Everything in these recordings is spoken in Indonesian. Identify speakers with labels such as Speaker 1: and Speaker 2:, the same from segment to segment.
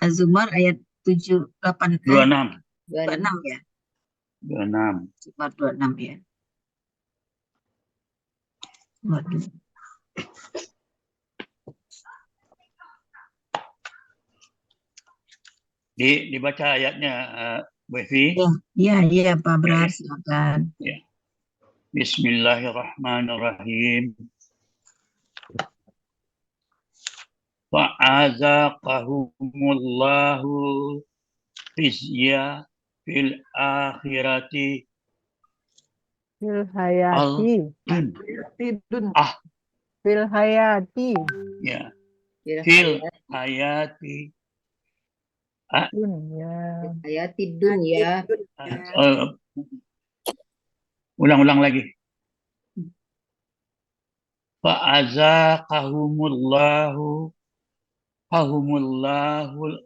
Speaker 1: Az-Zumar ayat 8
Speaker 2: 26.
Speaker 1: 26 ya.
Speaker 2: 26.
Speaker 1: Zumar 26 ya. Waduh.
Speaker 2: Dibaca ayatnya, Bu Evi.
Speaker 1: Iya, Pak Brar, silakan.
Speaker 2: Ya. Bismillahirrahmanirrahim. Fa'azaqahumullahu khizya fil akhirati
Speaker 3: Fil hayati. Fil hayati.
Speaker 2: Ya. Fil hayati
Speaker 3: Dunya.
Speaker 1: Hayati dunya.
Speaker 2: Ulang lagi. Fa'azaqahumullahu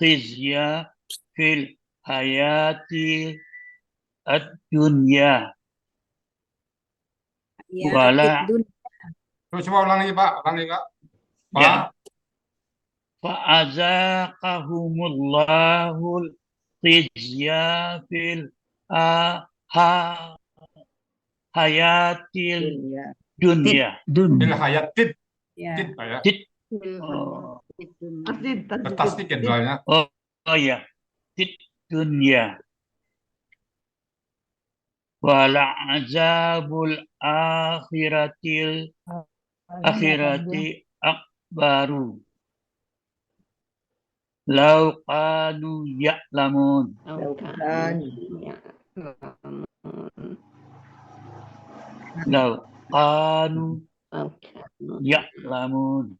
Speaker 2: khizya fil hayati ad-dunya. Wala.
Speaker 4: Coba ulang lagi, Pak.
Speaker 2: Ya. Fa'azaqahumullahu khizya fil hayatil dunya.
Speaker 4: Fil hayatid. Tasdik ya doanya.
Speaker 2: Oh ya. Tid dunya. Wala azabul akhirati akbaru. Lau kanu ya'lamun. Lau kanu ya'lamun.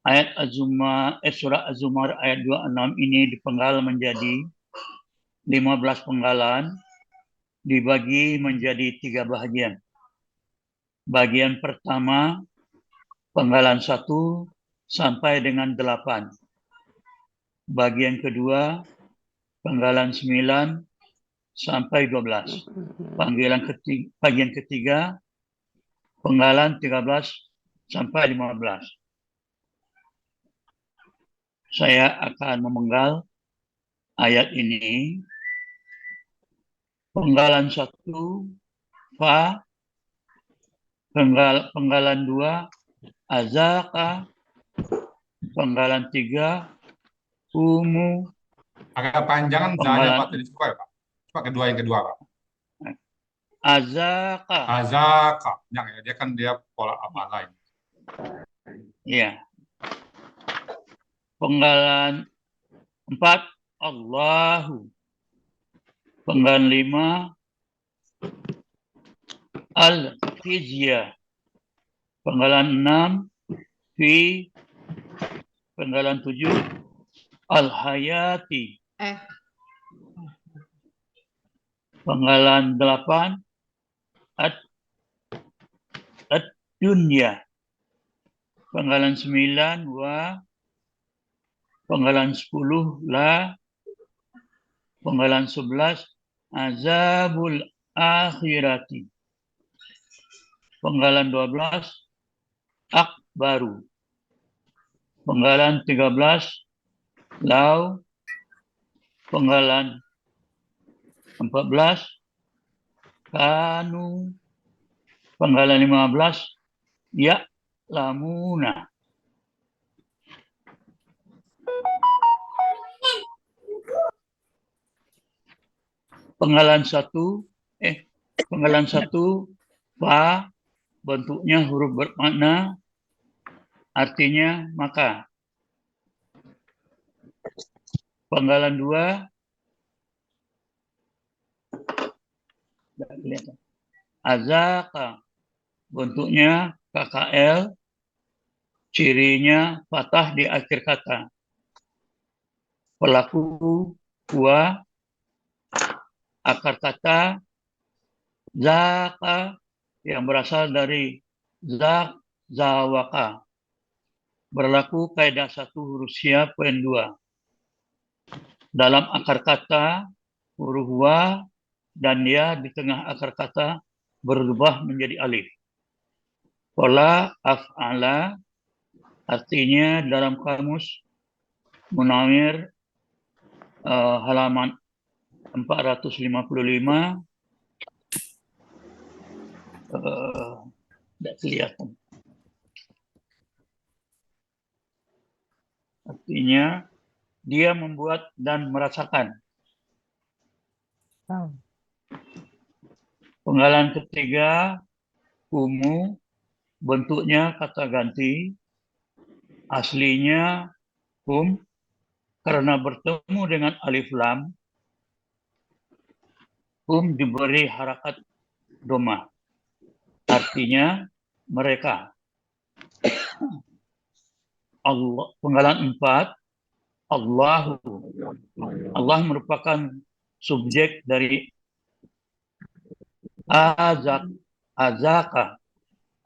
Speaker 2: Ayat surah Az-Zumar ayat 26 ini dipenggal menjadi 15 penggalan, dibagi menjadi 3 bagian. Bagian pertama, penggalan 1 sampai dengan 8. Bagian kedua, penggalan 9 sampai 12. Bagian ketiga, penggalan 13 sampai 15. Saya akan memenggal ayat ini. Penggalan 1, fa. Penggalan 2, azaka. Penggalan 3, umu.
Speaker 4: Agak panjangan zanya, Pak. Tadi suka ya, Pak. Coba yang kedua, Pak.
Speaker 2: Azaka.
Speaker 4: Dia pola apa lain.
Speaker 2: Ya. Penggalan 4, Allahu. Penggalan 5, al-khizya. Penggalan 6, fi. Penggalan 7, al-hayati. Penggalan 8, ad-dunya. Penggalan 9, wa. Penggalan 10, la. Penggalan 11, azabul akhirati. Penggalan 12, akbaru. Penggalan 13, lau. Penggalan 14, kanu. Penggalan 15, ya lamuna. Penggalan 1, fa, bentuknya huruf bermakna, artinya maka. Penggalan 2, azaka, bentuknya KKL, cirinya fathah di akhir kata. Pelaku wa, akar kata zaka yang berasal dari zawaka. Berlaku kaidah 1 huruf sya poin 2. Dalam akar kata huruf wa dan ya di tengah akar kata berubah menjadi alif. Pola af'ala artinya dalam kamus Munawir halaman 455 tidak kelihatan. Artinya dia membuat dan merasakan.
Speaker 3: Oh.
Speaker 2: Penggalan ketiga, umu, bentuknya kata ganti, aslinya karena bertemu dengan alif lam, diberi harakat domah. Artinya mereka. Allah, penggalan 4, Allahu. Allah merupakan subjek dari azaka,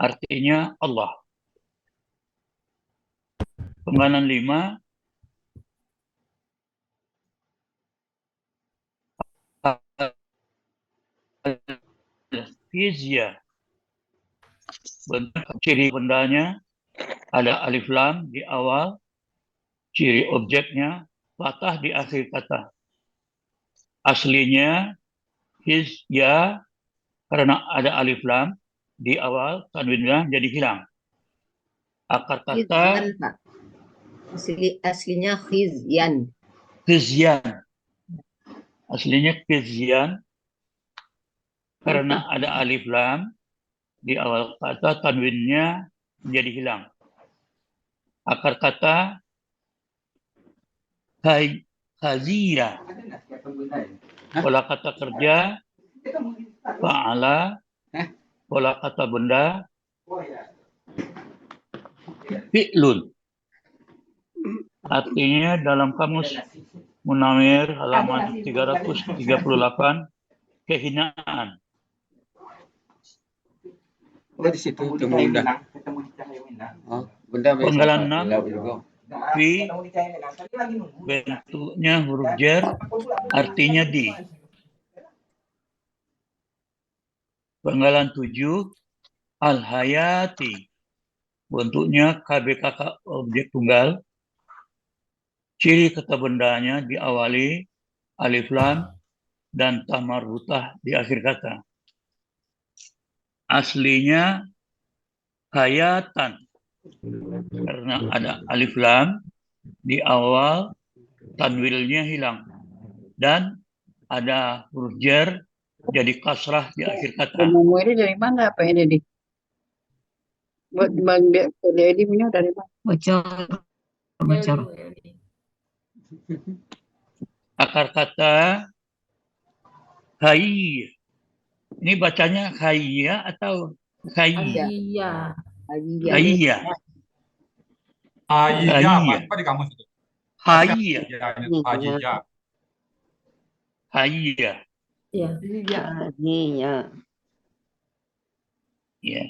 Speaker 2: artinya Allah. Penggalan 5, fizya. Ciri bendanya ada alif lam di awal, ciri objeknya fathah di akhir kata. Aslinya hizya karena ada alif lam di awal, tanwinnya jadi hilang. Akar kata
Speaker 1: Khizyan, Pak. Aslinya khizyan.
Speaker 2: hizyan. Aslinya hizyan karena ada alif lam di awal kata, tanwinnya menjadi hilang. Akar kata khaziyah. Pola kata kerja fa'ala. Pola kata benda fi'lun. Artinya dalam kamus Munawir halaman 338, kehinaan.
Speaker 5: Oh, di situ temu bunda. Oh, bunda
Speaker 2: Penggalan 6, fi, bentuknya huruf jar, artinya di. Penggalan 7, al-hayati, bentuknya KBKK objek tunggal. Ciri kata bendanya diawali alif lam dan ta marbutah di akhir kata. Aslinya hayatan karena ada alif lam di awal, tanwilnya hilang dan ada huruf jar jadi kasrah di akhir kata.
Speaker 1: Umum ini dari mana apa ini di? Buat Bang Dedi punya dari mana? Bocor.
Speaker 2: Akar kata hayy. Ini bacanya hayya atau hayy?
Speaker 1: Iya.
Speaker 2: Hayya.
Speaker 4: Ayya, Pak. Apa di kamus itu?
Speaker 2: Hayya.
Speaker 4: Ayya.
Speaker 2: Hayya.
Speaker 1: Iya.
Speaker 2: Ya.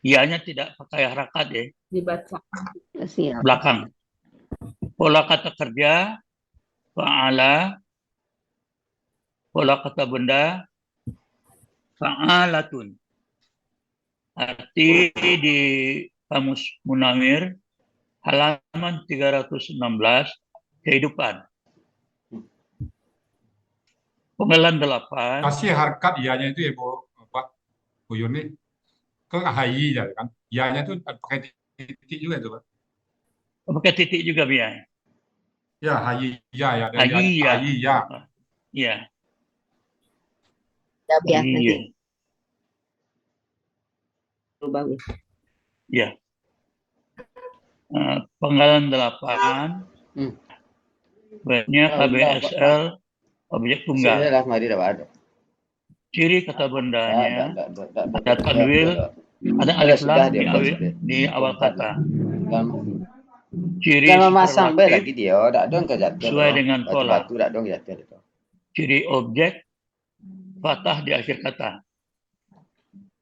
Speaker 2: Ianya tidak pakai harakat ya.
Speaker 1: Dibaca. Siap.
Speaker 2: Belakang. Pola kata kerja fa'ala. Pola kata benda fa'alatun. Arti di kamus Munawir halaman 316 kehidupan. Penggalan 8.
Speaker 4: Kasih harkat iyanya itu ya, Bu. Pak Bu Yuni. Ke hayi ya kan. Iyanya itu pakai titik juga itu, Pak.
Speaker 2: Pakai titik juga biar.
Speaker 4: Ya, hayi ya.
Speaker 2: Hayya.
Speaker 4: Hayi ya.
Speaker 2: Ya.
Speaker 1: Ya, nanti
Speaker 2: Iya.
Speaker 1: bagus.
Speaker 2: Ya. Penggalan 8. Baiknya KBSL objek tunggal. Ciri kata bendanya ada tanwil, ada alif lam di awal kata. Ciri superlatif sesuai dengan pola. Ciri objek fathah di akhir kata.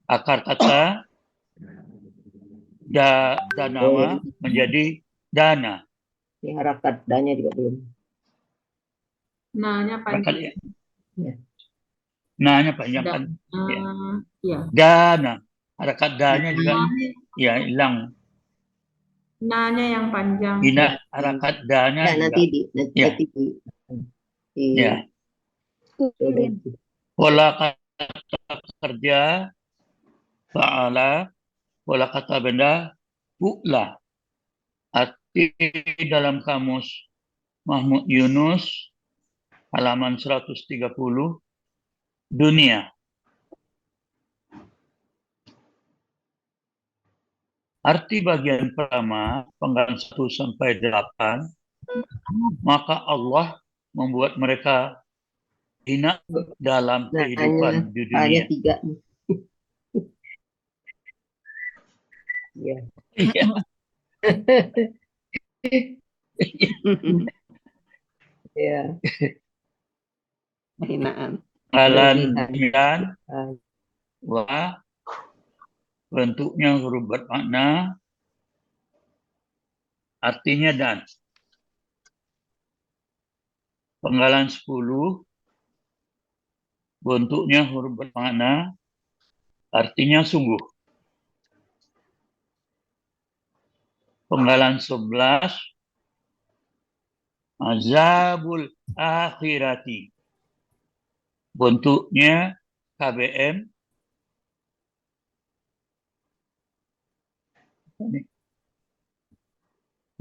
Speaker 2: Akar kata danawa menjadi dana.
Speaker 1: Ini harakat danya juga belum.
Speaker 6: Nanya panjang.
Speaker 1: Ya.
Speaker 2: Na-nya panjang kan? Ya.
Speaker 6: Ya.
Speaker 2: Dana. Harakat da-nya juga ya hilang.
Speaker 6: Na-nya yang panjang.
Speaker 2: Ina harakat da-nya
Speaker 1: Nah,
Speaker 2: juga.
Speaker 1: nanti nanti
Speaker 2: Ya. Ya. Pola kata kerja fa'ala, pola kata benda fu'la. Arti dalam kamus Mahmud Yunus halaman 130 dunia. Arti bagian pertama penggalan 1 sampai 8, maka Allah membuat mereka hina dalam kehidupan di
Speaker 1: Hanya
Speaker 2: dunia.
Speaker 1: 3 nih. Ya.
Speaker 2: Iya.
Speaker 1: Ya. Hinaan.
Speaker 2: Penggalan
Speaker 1: Berlebihan.
Speaker 2: 9 wa bentuknya huruf bermakna artinya dan. Penggalan 10 bentuknya huruf bermakna artinya sungguh. Penggalan 11 azabul akhirati. Bentuknya KBM.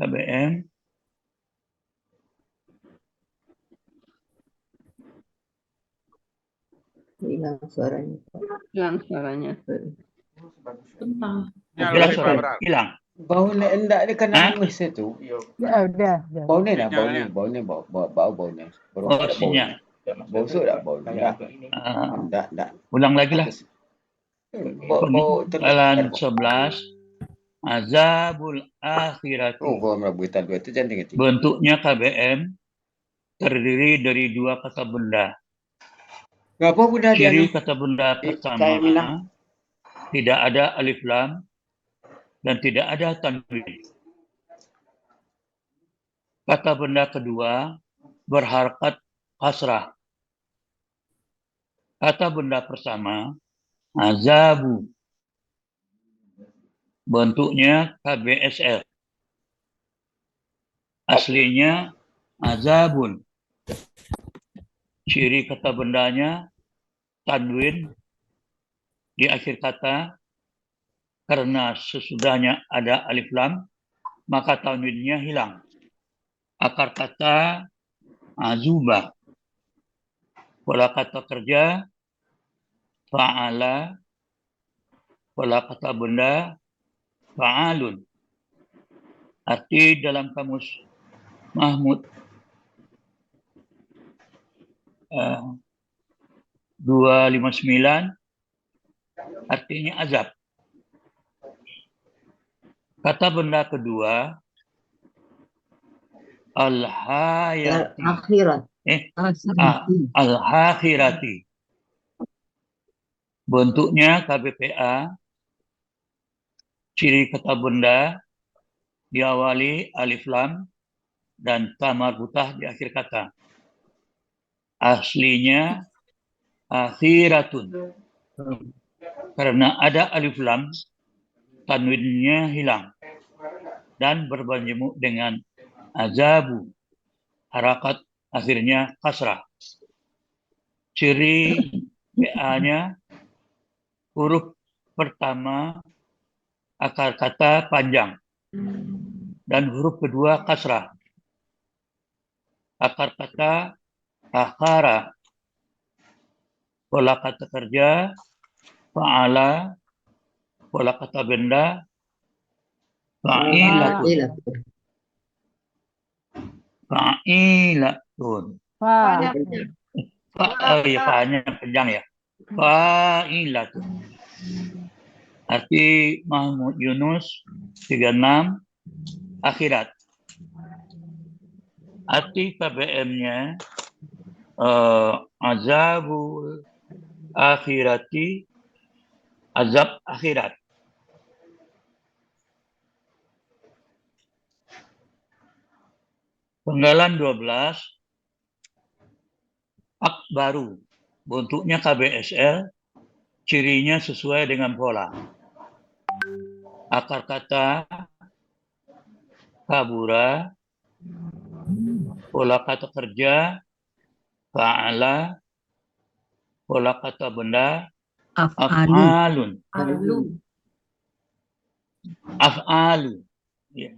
Speaker 2: KBM.
Speaker 1: Hilang suaranya. Hilang suaranya.
Speaker 6: Tentang.
Speaker 2: Hilang suara. Hilang.
Speaker 5: Bau ni endak dia kan
Speaker 2: Hah?
Speaker 5: nangis itu.
Speaker 3: Ya udah.
Speaker 5: Bau ni lah, bau ni, bau ni, bau ni.
Speaker 2: Oh, sinyal.
Speaker 5: Busuk tak bau ni? Endak.
Speaker 2: Ulang lagi lah.
Speaker 5: Bau
Speaker 2: Penggalan 11 azabul akhirati.
Speaker 5: Oh, kau merabutan dua itu jangan tinggi.
Speaker 2: Bentuknya KBM terdiri dari 2 kata benda.
Speaker 5: Ngapa budak dia
Speaker 2: Ciri
Speaker 5: ni?
Speaker 2: kata benda pertama
Speaker 5: Kayak Minang.
Speaker 2: tidak ada alif lam dan tidak ada tanwin. Kata benda kedua berharakat kasrah. Kata benda pertama azabu. Bentuknya KBSL. Aslinya azabun. Ciri kata bendanya tanwin di akhir kata, karena sesudahnya ada alif lam, maka tanwinnya hilang. Akar kata azuba. Pola kata kerja fa'ala. Pola kata benda fa'alun. Arti dalam kamus Mahmud 259 artinya azab. Kata benda kedua al-hayati.
Speaker 1: Akhirat.
Speaker 2: Al-hakhirati. Bentuknya KBPA. Ciri kata benda diawali alif lam dan ta marbutah di akhir kata. Aslinya akhiratun. Karena ada alif lam, tanwinnya hilang dan berbanjemuk dengan azabu. Harakat akhirnya kasrah. Ciri PA-nya huruf pertama akar kata panjang dan huruf kedua kasrah. Akar kata akhara. Pola kata kerja fa'ala. Pola kata benda fa'ilatun. Fa'ilatun.
Speaker 3: Pak.
Speaker 2: Ya, fa'anya panjang ya. Fa'ilatun. Arti Mahmud Yunus 36 akhirat. Arti KBM-nya azabul akhirati, azab akhirat. Penggalan 12 akbaru. bentuknya KBSL, cirinya sesuai dengan pola. Akar kata kabura, pola kata kerja, fa'ala, pola kata benda,
Speaker 1: Af'alu.
Speaker 2: af'alun,
Speaker 6: Alu.
Speaker 2: af'alu. Ya.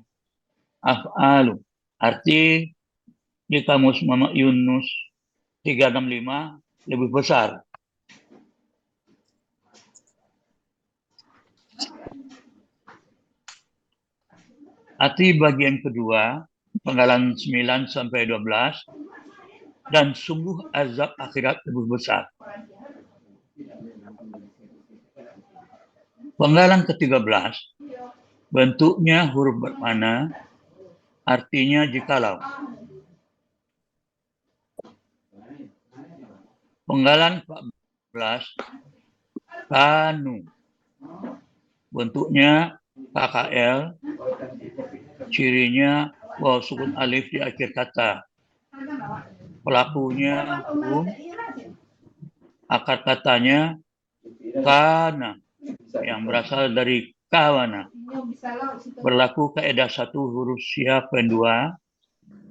Speaker 2: Af'alu. Arti di kamus Muhammad Yunus 365 lebih besar. Arti bagian kedua, penggalan 9 sampai 12, dan sungguh azab akhirat lebih besar. Penggalan ke-13, bentuknya huruf bermakna, artinya jikalau. Penggalan 14, kanu, bentuknya KKL, cirinya waw sukun alif di akhir kata. Pelakunya hum, akar katanya kana, yang berasal dari kawana. Berlaku kaidah 1 huruf syiah pendua,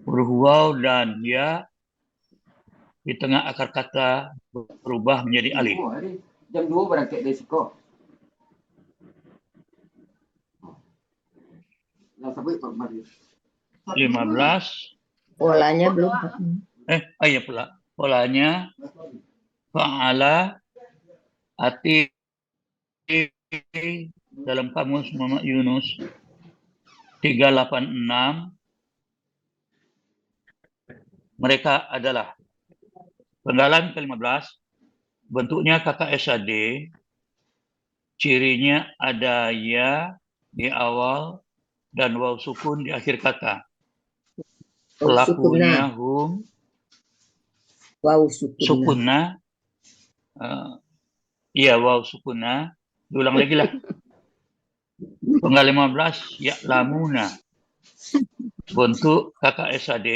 Speaker 2: huruf waw dan ya di tengah akar kata berubah menjadi alif.
Speaker 5: Jam 2 berangkat dari Siko. Nah, sampai Pak Mario.
Speaker 2: 15,
Speaker 1: Polanya belum.
Speaker 2: iya pula. Polanya fa'ala, arti dalam kamus Muhammad Yunus 386, mereka adalah penggalan ke-15, bentuknya KKSAD, cirinya ada ya di awal dan waw sukun di akhir kata. Pelakunya hum,
Speaker 1: Waw
Speaker 2: sukunna, iya waw sukunna, diulang lagi lah. Penggal 15, ya'lamuna, bentuk KKSAD,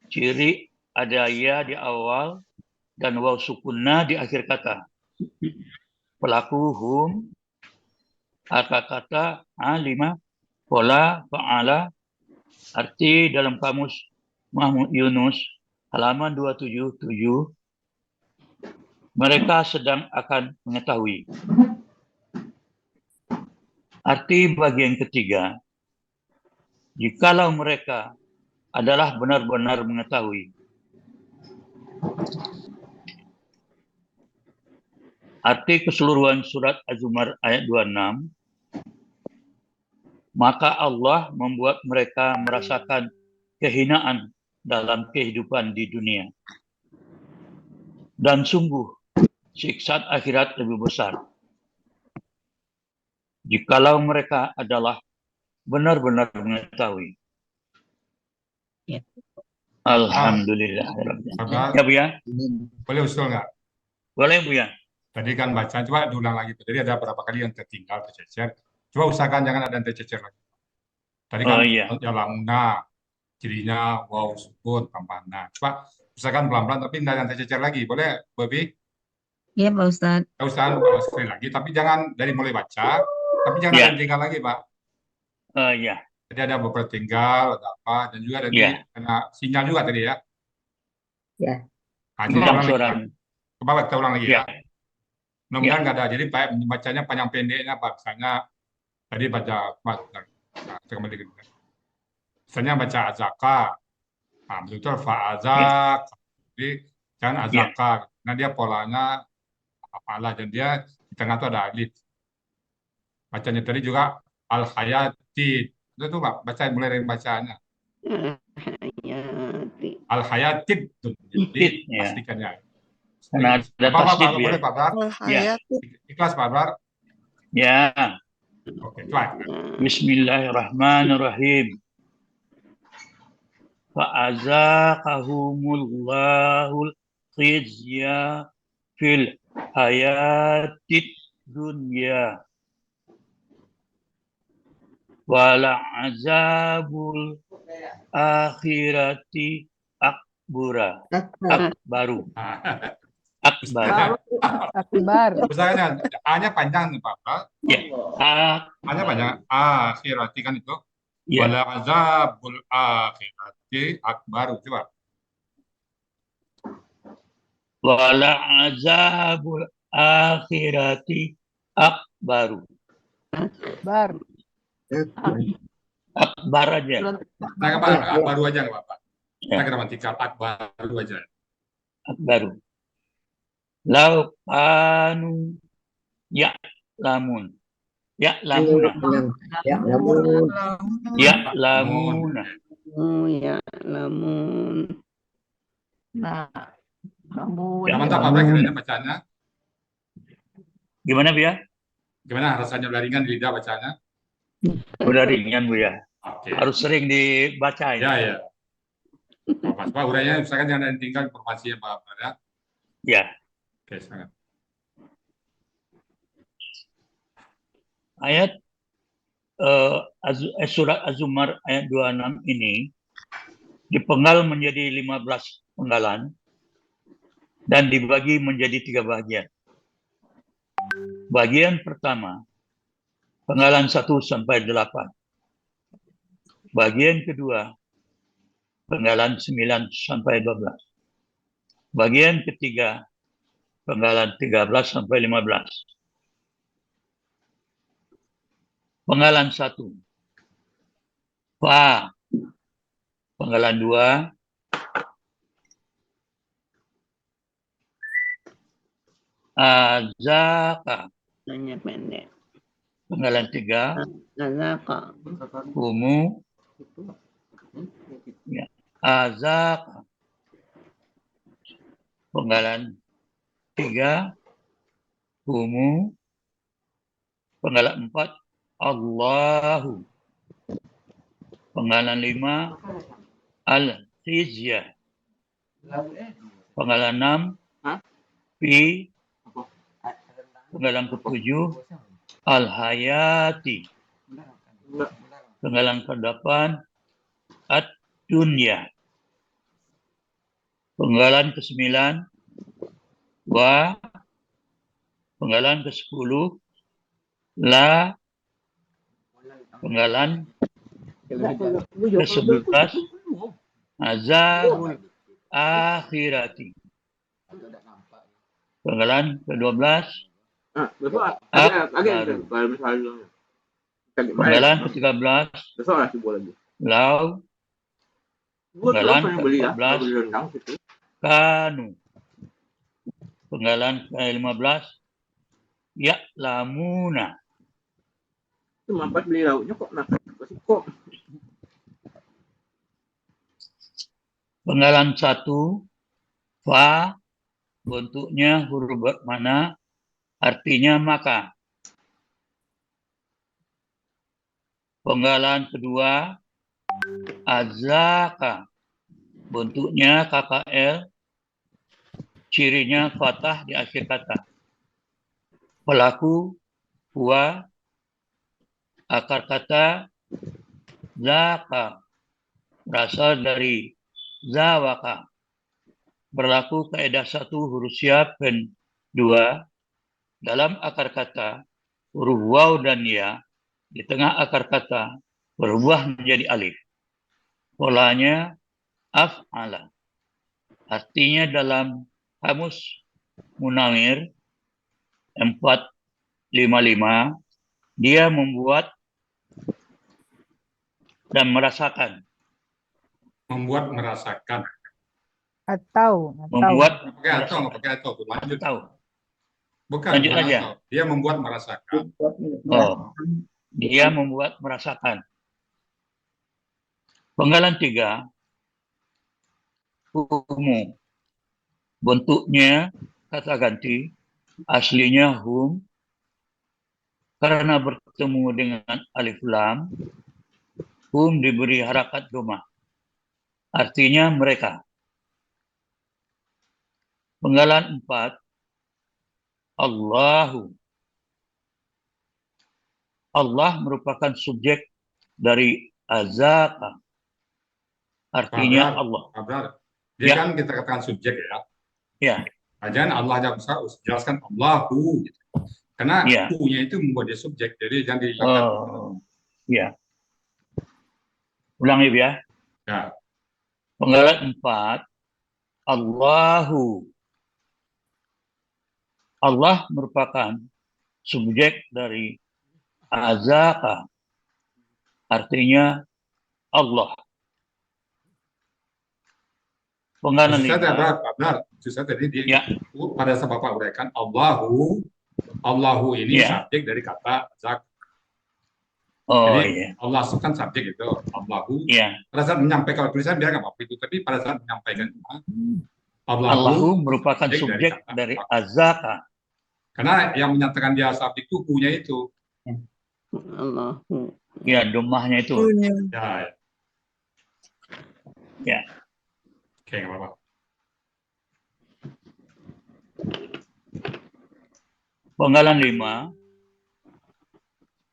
Speaker 2: ciri ada ya di awal dan waw sukunna di akhir kata. Pelaku hum, akar kata alima, pola fa'ala, arti dalam kamus Muhammad Yunus halaman 277, mereka sedang akan mengetahui. Arti bagian ketiga, jikalau mereka adalah benar-benar mengetahui. Arti keseluruhan surat Az-Zumar ayat 26, maka Allah membuat mereka merasakan kehinaan dalam kehidupan di dunia. Dan sungguh, siksaan akhirat lebih besar. Jikalau mereka adalah benar-benar mengetahui.
Speaker 1: Ya.
Speaker 2: Alhamdulillah.
Speaker 4: Sabar.
Speaker 2: Ya Bu ya?
Speaker 4: Boleh usul nggak?
Speaker 2: Boleh Bu ya?
Speaker 4: Tadi kan baca, coba diulang lagi. Jadi ada beberapa kali yang tertinggal, tercecer. Coba usahakan jangan ada yang tercecer lagi. Tadi kan
Speaker 2: Oh iya.
Speaker 4: yalamuna, cirinya waw sukun tambahna. Coba usahakan pelan-pelan tapi tidak yang tercecer lagi. Boleh, Bobi?
Speaker 1: Iya Pak Ustadz.
Speaker 4: Kita usahakan sekali lagi, tapi jangan dari mulai baca, tapi jangan ada
Speaker 2: Ya.
Speaker 4: yang tinggal lagi, Pak.
Speaker 2: Iya.
Speaker 4: Jadi ada beberapa tinggal, ada apa, dan juga tadi
Speaker 2: Ya.
Speaker 4: kena sinyal juga tadi ya.
Speaker 1: Ya.
Speaker 4: Nah, jadi ulang lagi,
Speaker 2: Suara.
Speaker 4: Pak. Coba kita ulang lagi
Speaker 2: Ya.
Speaker 4: ya. Mudah-mudahan nggak ada. Jadi Pak membacanya panjang pendeknya, Pak. Misalnya tadi baca, kita kembali ke misalnya baca azaka, nah betul fa'azak, jadi jangan azaka. Nah dia polanya apalah dan dia di tengah itu ada alif. Bacanya tadi juga al hayati. Itu tuh Pak, baca mulai dari bacaannya. Al hayatid, jadi
Speaker 2: Ya.
Speaker 4: pastikannya.
Speaker 2: Karena ada
Speaker 4: Pak,
Speaker 2: tasdid ya.
Speaker 4: boleh Pak Bar?
Speaker 2: Ya.
Speaker 4: Ikhlas Pak Bar?
Speaker 2: Ya.
Speaker 4: Oke, coba.
Speaker 2: Bismillahirrahmanirrahim. Fa'azaqahumullahul khizya fil hayatid dunya wal'azabul akhirati akbaru. akbar.
Speaker 3: Akbar.
Speaker 4: Misalnya A-nya panjang nih Pak.
Speaker 2: Ya.
Speaker 4: A-nya panjang. Akhirati kan itu.
Speaker 2: Ya.
Speaker 4: Wala azabul akhirati akbaru. Coba.
Speaker 2: Wala azabul akhirati akbaru.
Speaker 3: Bar.
Speaker 2: Akbar aja.
Speaker 4: Nah, akbaru aja nggak apa-apa.
Speaker 2: Ya.
Speaker 4: Kita gramatikal akbaru aja.
Speaker 2: Akbaru. Lau kanu ya'lamun. Ya'lamuna. Ya'lamuna.
Speaker 1: Oh ya, lamun. Nah, kamu
Speaker 4: Mantap Pak, kiranya bacanya.
Speaker 2: Gimana, Bu ya?
Speaker 4: Gimana rasanya udah ringan di lidah bacanya?
Speaker 2: Udah ringan, Bu ya.
Speaker 4: Oke.
Speaker 2: Harus sering dibaca
Speaker 4: Ya,
Speaker 2: ini.
Speaker 4: ya. Pak, urainya misalkan jangan tinggal informasinya Pak ya.
Speaker 2: Ya.
Speaker 4: Oke, sangat.
Speaker 2: Ayat surat Az-Zumar ayat 26 ini dipenggal menjadi 15 penggalan dan dibagi menjadi 3 bagian. Bagian pertama, penggalan 1 sampai 8. Bagian kedua, penggalan 9 sampai 12. Bagian ketiga, penggalan 13 sampai 15. Penggalan 1. Fa. Penggalan 2. Azaka.
Speaker 1: Nanya pendek.
Speaker 2: Penggalan 3.
Speaker 1: Azaka.
Speaker 2: Humu. Ya. Azaka. Penggalan 3. Humu. Penggalan 4. Allahu. Penggalan 5. Al-Hizyah. Penggalan 6. Fi. Penggalan ke-7. Al-Hayati. Penggalan ke-8. Ad-Dunya. Penggalan ke-9. Wa. Penggalan ke-10. La. Penggalan ke-11. Azabul akhirati. Penggalan ke-12. Akbaru. Penggalan ke-13. Lau. Penggalan ke-14. Kanu. Penggalan ke-15. Ya'lamuna. Penggalan 1. Fa. Bentuknya huruf bermakna, artinya maka. Penggalan kedua. Azaka. Bentuknya KKL. Cirinya fathah di akhir kata. Pelaku huwa. Akar kata zaka. Berasal dari zawaka. Berlaku kaidah 1 huruf siap dan 2 dalam akar kata huruf waw dan ya di tengah akar kata berubah menjadi alif. Polanya af'ala. Artinya dalam kamus Munawir 455 dia membuat dan merasakan.
Speaker 4: Membuat merasakan.
Speaker 3: Atau.
Speaker 2: Membuat
Speaker 4: Pakai atau. Lanjut.
Speaker 2: tahu.
Speaker 4: Bukan.
Speaker 2: Lanjut aja.
Speaker 4: Atau. Dia membuat merasakan.
Speaker 2: Oh, dia membuat merasakan. Penggalan 3. Humu. Bentuknya kata ganti. Aslinya hum. Karena bertemu dengan alif lam. Hum diberi harakat doma. Artinya mereka. Penggalan 4. Allahu. Allah merupakan subjek dari azaka. Artinya
Speaker 4: Abrar.
Speaker 2: Allah.
Speaker 4: Abrar. Dia
Speaker 2: Ya.
Speaker 4: kan kita katakan subjek ya.
Speaker 2: Ya.
Speaker 4: Jangan Allah aja besar, jelaskan Allahu. Gitu. Karena
Speaker 2: Ya.
Speaker 4: U-nya itu membuat dia subjek, jadi jangan dihilangkan.
Speaker 2: Ya. Ulangi ya.
Speaker 4: Ya.
Speaker 2: Penggalan 4. Allahu. Allah merupakan subjek dari azaka. Artinya Allah. Penggalan
Speaker 4: Maksud saya
Speaker 2: 5.
Speaker 4: benar. Maksud saya tadi
Speaker 2: Ya.
Speaker 4: pada saat Bapak uraikan Allahu ini
Speaker 2: Ya.
Speaker 4: subjek dari kata azak.
Speaker 2: Oh
Speaker 4: Jadi
Speaker 2: iya.
Speaker 4: Allah kan subjek itu Allahu.
Speaker 2: Ya.
Speaker 4: Pada saat menyampaikan tulisan biar nggak apa itu, tapi pada saat menyampaikan
Speaker 2: Allahu merupakan subjek
Speaker 4: kata
Speaker 2: dari azaka.
Speaker 4: Karena yang menyatakan dia subjek itu punya itu.
Speaker 5: Allahu.
Speaker 2: Ya, domahnya itu.
Speaker 4: Ya.
Speaker 2: Ya.
Speaker 4: Oke, nggak apa-apa.
Speaker 2: Penggalan 5.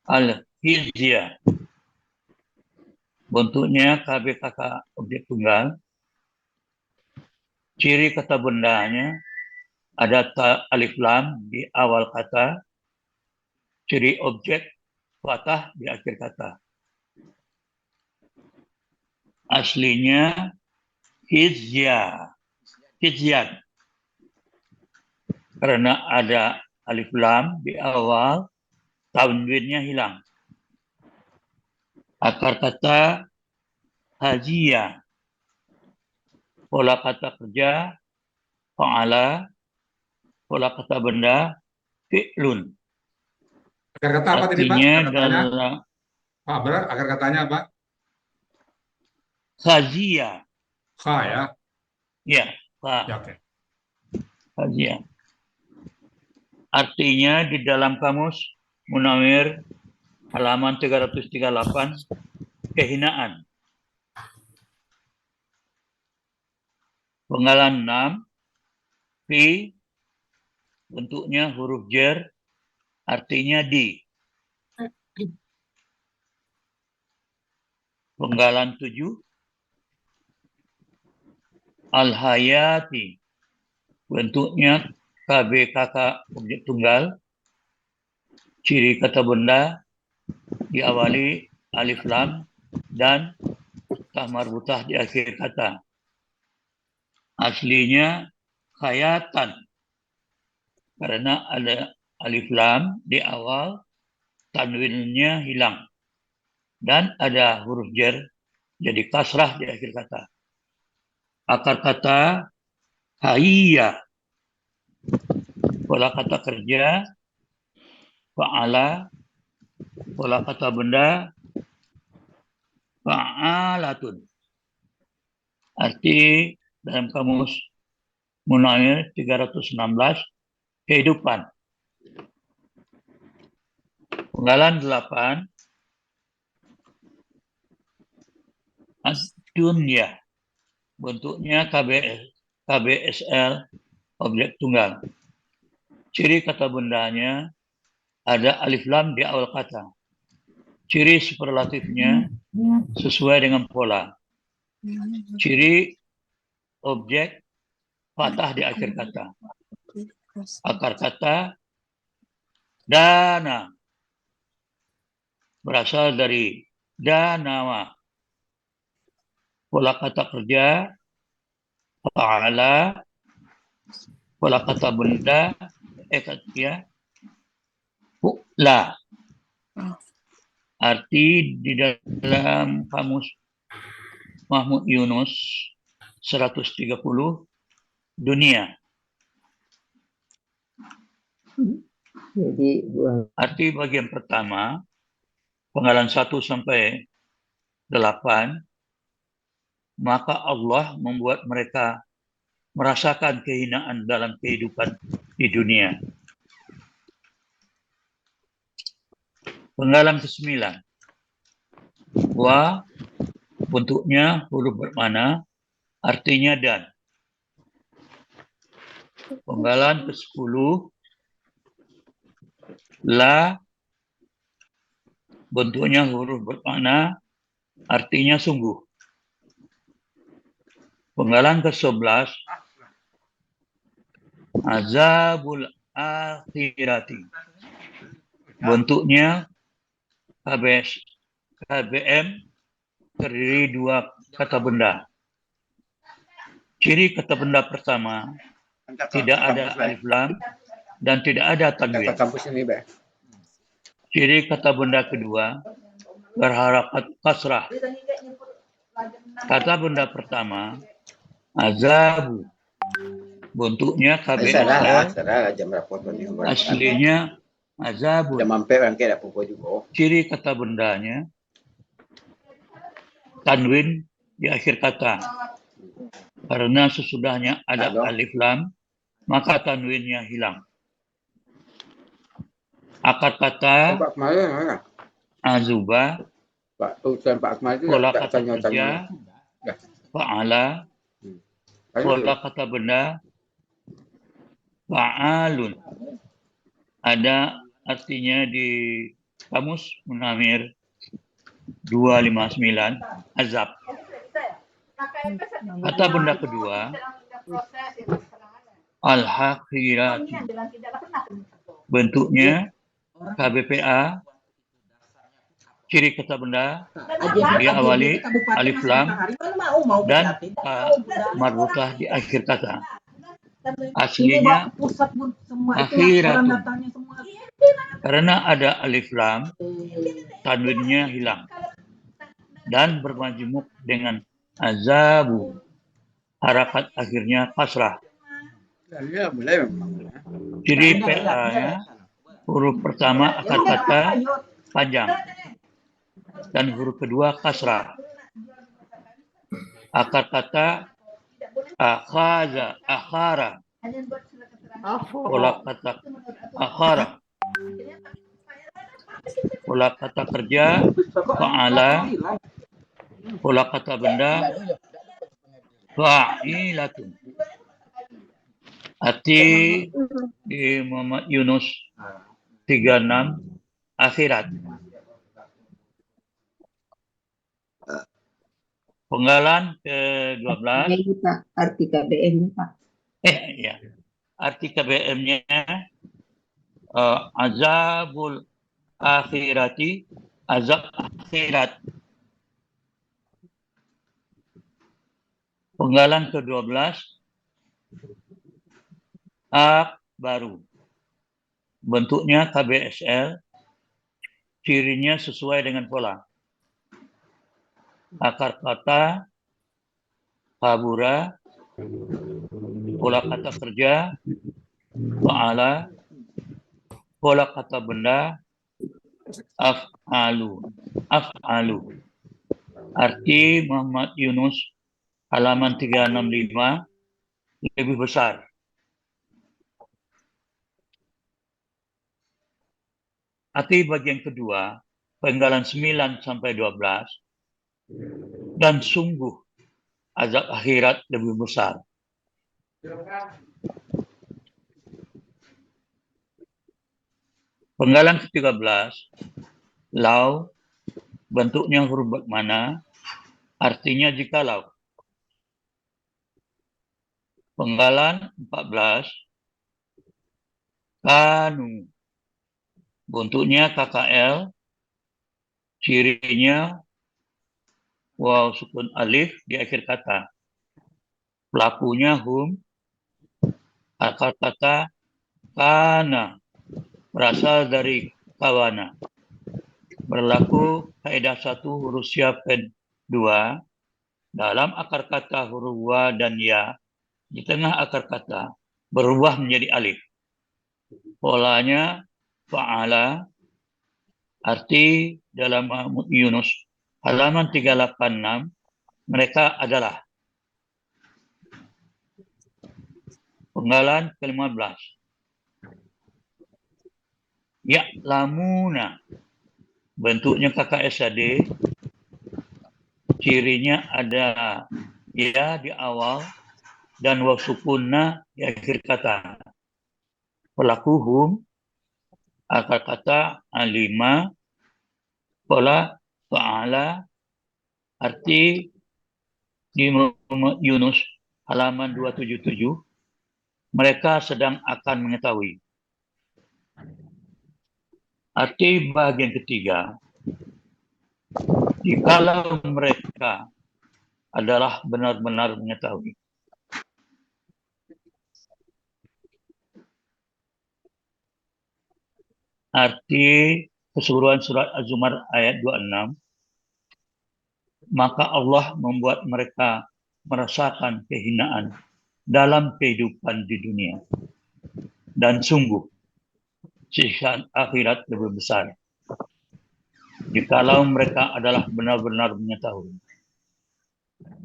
Speaker 2: Al-Hizya. Bentuknya KBKK objek tunggal. Ciri kata bendanya ada alif lam di awal kata. Ciri objek fathah di akhir kata. Aslinya hizya. Hizyan. Karena ada alif lam di awal, tanwinnya hilang. Akar kata hajiyah. Pola kata kerja fa'ala. Pola kata benda fi'lun.
Speaker 4: Akar kata apa tadi, Pak?
Speaker 2: Artinya
Speaker 4: Akar katanya,
Speaker 2: dalam
Speaker 4: Pak, benar? Akar katanya apa?
Speaker 2: hajiyah.
Speaker 4: Kha ya?
Speaker 2: Ya,
Speaker 4: Ya, oke.
Speaker 2: hajiyah. Artinya di dalam kamus Munawir halaman 338 kehinaan. Penggalan 6 fi bentuknya huruf jar artinya di. Penggalan 7 al-hayati bentuknya KBKK objek tunggal. Ciri kata benda diawali alif lam dan tah marbutah di akhir kata. Aslinya hayatan. Karena ada alif lam di awal, tanwinnya hilang. Dan ada huruf jar jadi kasrah di akhir kata. Akar kata hayya. Pola kata kerja fa'ala. Pola kata benda fa'alatun. Arti dalam kamus Munawir 316 kehidupan. Penggalan 8 dunya. Bentuknya KBSL objek tunggal. Ciri kata bendanya ada alif lam di awal kata. Ciri superlatifnya sesuai dengan pola. Ciri objek fathah di akhir kata. Akar kata dana berasal dari danawa. Pola kata kerja fa'ala. Pola kata benda fu'la. Arti di dalam kamus Mahmud Yunus 130 dunia.
Speaker 1: Jadi
Speaker 2: Arti bagian pertama penggalan 1 sampai 8, maka Allah membuat mereka merasakan kehinaan dalam kehidupan di dunia. Penggalan ke-9. Wa bentuknya huruf bermana, artinya dan. Penggalan ke-10. La bentuknya huruf bermakna, artinya sungguh. Penggalan ke-11. Azabul akhirati. Bentuknya KBM terdiri dua kata benda. Ciri kata benda pertama, tidak ada alif lam dan tidak ada tanwin.
Speaker 5: Kampus ini, Pak.
Speaker 2: Ciri kata benda kedua, berharakat kasrah. Kata benda pertama, azabu. Bentuknya KBM.
Speaker 5: Salah jam berapa tuh nih?
Speaker 2: Aslinya azabun.
Speaker 5: Jam mampir rangkai dah pukul juga.
Speaker 2: Ciri kata bendanya, tanwin di akhir kata. Karena sesudahnya ada alif lam, maka tanwinnya hilang. Akar kata
Speaker 5: Pak kemarin mana?
Speaker 2: azuba,
Speaker 5: Pak tulisan Pak kemarin itu
Speaker 2: pola
Speaker 5: tak
Speaker 2: kata
Speaker 5: tanya-tanya.
Speaker 2: kerja, fa'ala, pola kata benda, fa'alun. Ada artinya di kamus Munamir 259, azab. Kata benda kedua, al-haqirat. Bentuknya KBPA. Ciri kata benda diawali alif lam dan marbutah di akhir kata. Aslinya akhiratun. Karena ada alif lam, tanwinnya hilang dan bermajmuk dengan azabu. Harakat akhirnya kasrah. Ciri PA-nya, huruf pertama akar kata panjang dan huruf kedua kasrah. Akar kata akhaza, akhara. Pola kata akhara. Pola kata kerja fa'ala. Pola kata benda fa'ilatun. Arti di Muhammad Yunus 36 akhirat. Penggalan ke-12.
Speaker 1: Ini Pak, arti KBM-nya Pak.
Speaker 2: Ya. Arti KBM-nya azabul akhirati, azab akhirat. Penggalan ke-12 baru. Bentuknya KBSL, cirinya sesuai dengan pola. Akar kata kabura, pola kata kerja fa'ala, pola kata benda af'alu. Arti Muhammad Yunus halaman 365 lebih besar. Arti bagian kedua, penggalan 9 sampai 12, dan sungguh azab akhirat lebih besar. Penggalan ke-13, lau, bentuknya huruf bermakna, artinya jikalau. Penggalan 14, kanu, bentuknya KKL, cirinya waw sukun alif di akhir kata. Pelakunya hum, akar kata kana, berasal dari kawana. Berlaku kaidah 1 huruf syapen 2, dalam akar kata huruf wa dan ya, di tengah akar kata berubah menjadi alif. Polanya fa'ala, arti dalam Yunus halaman 386, mereka adalah. Penggalan ke-15. Ya'lamuna, bentuknya KKSAD, cirinya ada ya di awal dan waw sukunna di akhir kata. Pelaku hum, akar kata alima, pola fa'ala, arti di Yunus halaman 277, mereka sedang akan mengetahui. Arti bagian ketiga, jikalau mereka adalah benar-benar mengetahui. Arti keseluruhan surat Az-Zumar ayat 26, maka Allah membuat mereka merasakan kehinaan dalam kehidupan di dunia. Dan sungguh, siksaan akhirat lebih besar jikalau mereka adalah benar-benar mengetahui.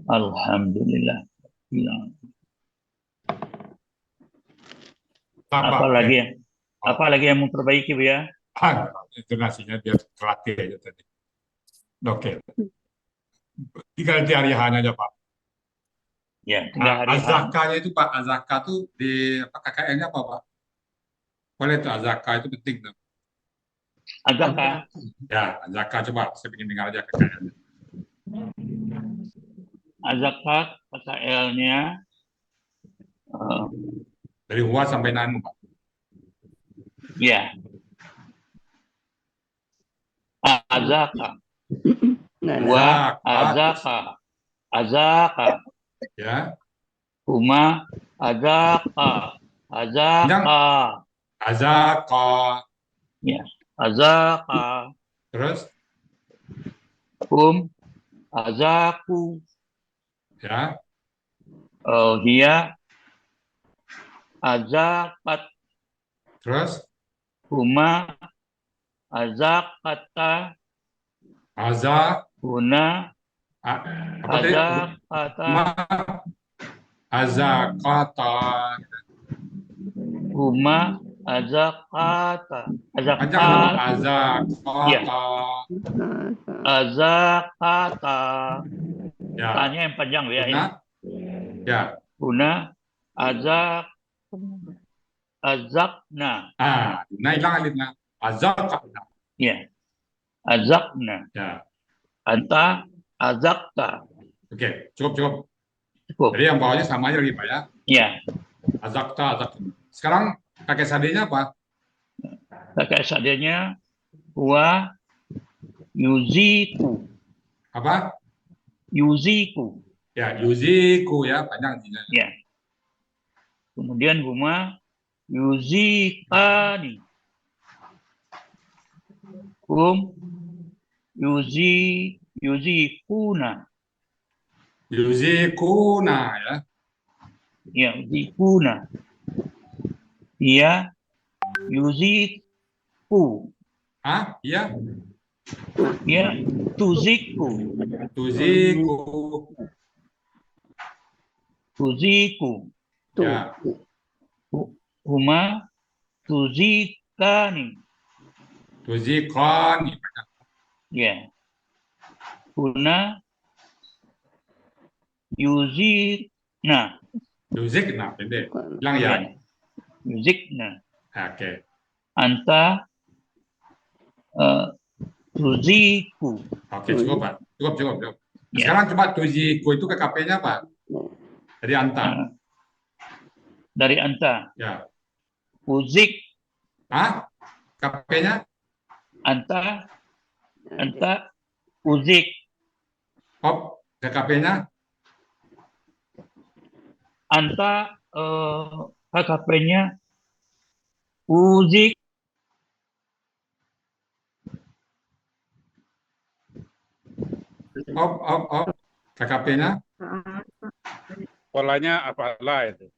Speaker 2: Alhamdulillah. Apa lagi yang memperbaiki, Bu ya?
Speaker 4: Intonasinya biar terlatih aja tadi. Oke. Tinggal diarihan aja, Pak.
Speaker 2: Ya, tinggal hari
Speaker 4: Azakanya itu, Pak, azaka itu di KKN-nya apa, Pak? Boleh itu azaka itu penting tuh.
Speaker 2: Azaka.
Speaker 4: Ya, azaka coba saya ingin dengar aja KKN-nya.
Speaker 2: Azakat KKL-nya
Speaker 4: Dari Huwa sampai Nanu, Pak.
Speaker 2: ya. Azaka. Wa azaka. Azaka.
Speaker 4: Ya.
Speaker 2: Huma azaka. Azaka.
Speaker 4: Azaka.
Speaker 2: Ya. Azaka.
Speaker 4: Terus?
Speaker 2: Azaku.
Speaker 4: Ya.
Speaker 2: Dia azakat.
Speaker 4: Terus?
Speaker 2: Huma azakata. Huna azakata.
Speaker 4: Azakata.
Speaker 2: Huma azakata.
Speaker 4: Azakata.
Speaker 2: Ya. Azakata.
Speaker 4: Ya.
Speaker 2: Tanya yang panjang ya.
Speaker 4: Ya.
Speaker 2: Huna azakna.
Speaker 4: Hilang alifnya. Azakna.
Speaker 2: Ya. Azakna.
Speaker 4: Ya.
Speaker 2: Anta azakta.
Speaker 4: Oke, cukup.
Speaker 2: Cukup.
Speaker 4: Jadi yang bawahnya sama aja lagi, Pak ya.
Speaker 2: Ya.
Speaker 4: Azakta. Sekarang kakek sadenya apa?
Speaker 2: Kakek sadenya wa yuziku.
Speaker 4: Apa?
Speaker 2: Yuziku.
Speaker 4: Ya, yuziku ya, panjang artinya.
Speaker 2: Ya. Kemudian huma yuzikani. Yuzikuna.
Speaker 4: Yuzikuna ya.
Speaker 2: Ya, yuzikuna. Iya yuziku.
Speaker 4: Iya.
Speaker 2: Ya, tuziku.
Speaker 4: Ya.
Speaker 2: Huma tuzikani.
Speaker 4: Tuzikani.
Speaker 2: Ya. Huna yuzikna.
Speaker 4: Yuzikna, pendek. Hilang ya.
Speaker 2: Yuzikna.
Speaker 4: Oke.
Speaker 2: Anta tuziku.
Speaker 4: Oke, cukup, Pak. Cukup.
Speaker 2: Ya.
Speaker 4: Sekarang coba tuziku itu KKP-nya, Pak. Dari Anta.
Speaker 2: Dari Anta.
Speaker 4: Ya.
Speaker 2: Uzik.
Speaker 4: KP-nya?
Speaker 2: Anta uzik.
Speaker 4: KKP-nya?
Speaker 2: Anta KKP-nya uzik.
Speaker 4: KKP-nya?
Speaker 7: Polanya apalah itu?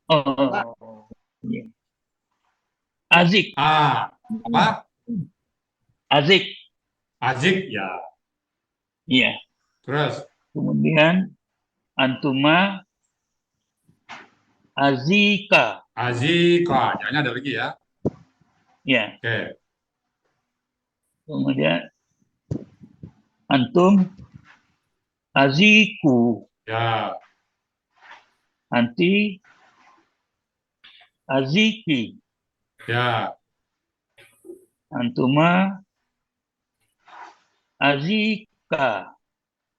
Speaker 2: Ya. Azik.
Speaker 4: Apa?
Speaker 2: Azik.
Speaker 4: Azik ya.
Speaker 2: Iya.
Speaker 4: Terus?
Speaker 2: Kemudian antuma azika.
Speaker 4: Jangan ada lagi ya.
Speaker 2: Ya.
Speaker 4: Oke.
Speaker 2: Kemudian antum aziku.
Speaker 4: Ya.
Speaker 2: Anti aziki.
Speaker 4: Ya.
Speaker 2: Antuma azika.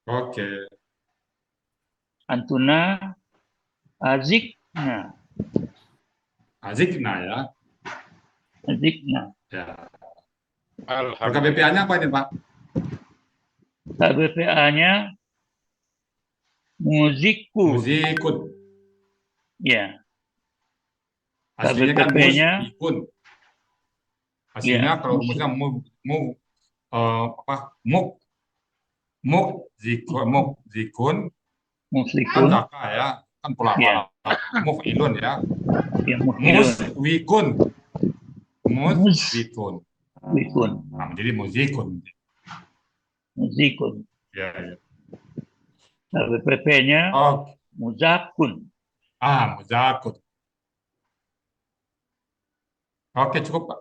Speaker 4: Oke.
Speaker 2: Antuna azikna.
Speaker 4: Zikna ya.
Speaker 2: Zikna.
Speaker 4: Ya.
Speaker 7: Alhamdulillah.
Speaker 4: KBPA-nya apa ini, Pak?
Speaker 2: KBPA-nya muzikku.
Speaker 4: Muzikun.
Speaker 2: Ya.
Speaker 4: Aslinya kan
Speaker 2: KBPP-nya
Speaker 4: musikun. Aslinya
Speaker 2: ya,
Speaker 4: kalau rumusnya zikun kan
Speaker 2: musikun.
Speaker 4: zaka ya, kan pola
Speaker 2: Ya.
Speaker 4: muf'ilun ya.
Speaker 2: Ya, muhilun.
Speaker 4: Muzikun.
Speaker 2: Wikun.
Speaker 4: Nah, jadi muzikun.
Speaker 2: Muzikun.
Speaker 4: Ya, ya.
Speaker 2: KBPP-nya
Speaker 4: Oh,
Speaker 2: muzakun.
Speaker 4: muzakun. Oke, cukup, Pak.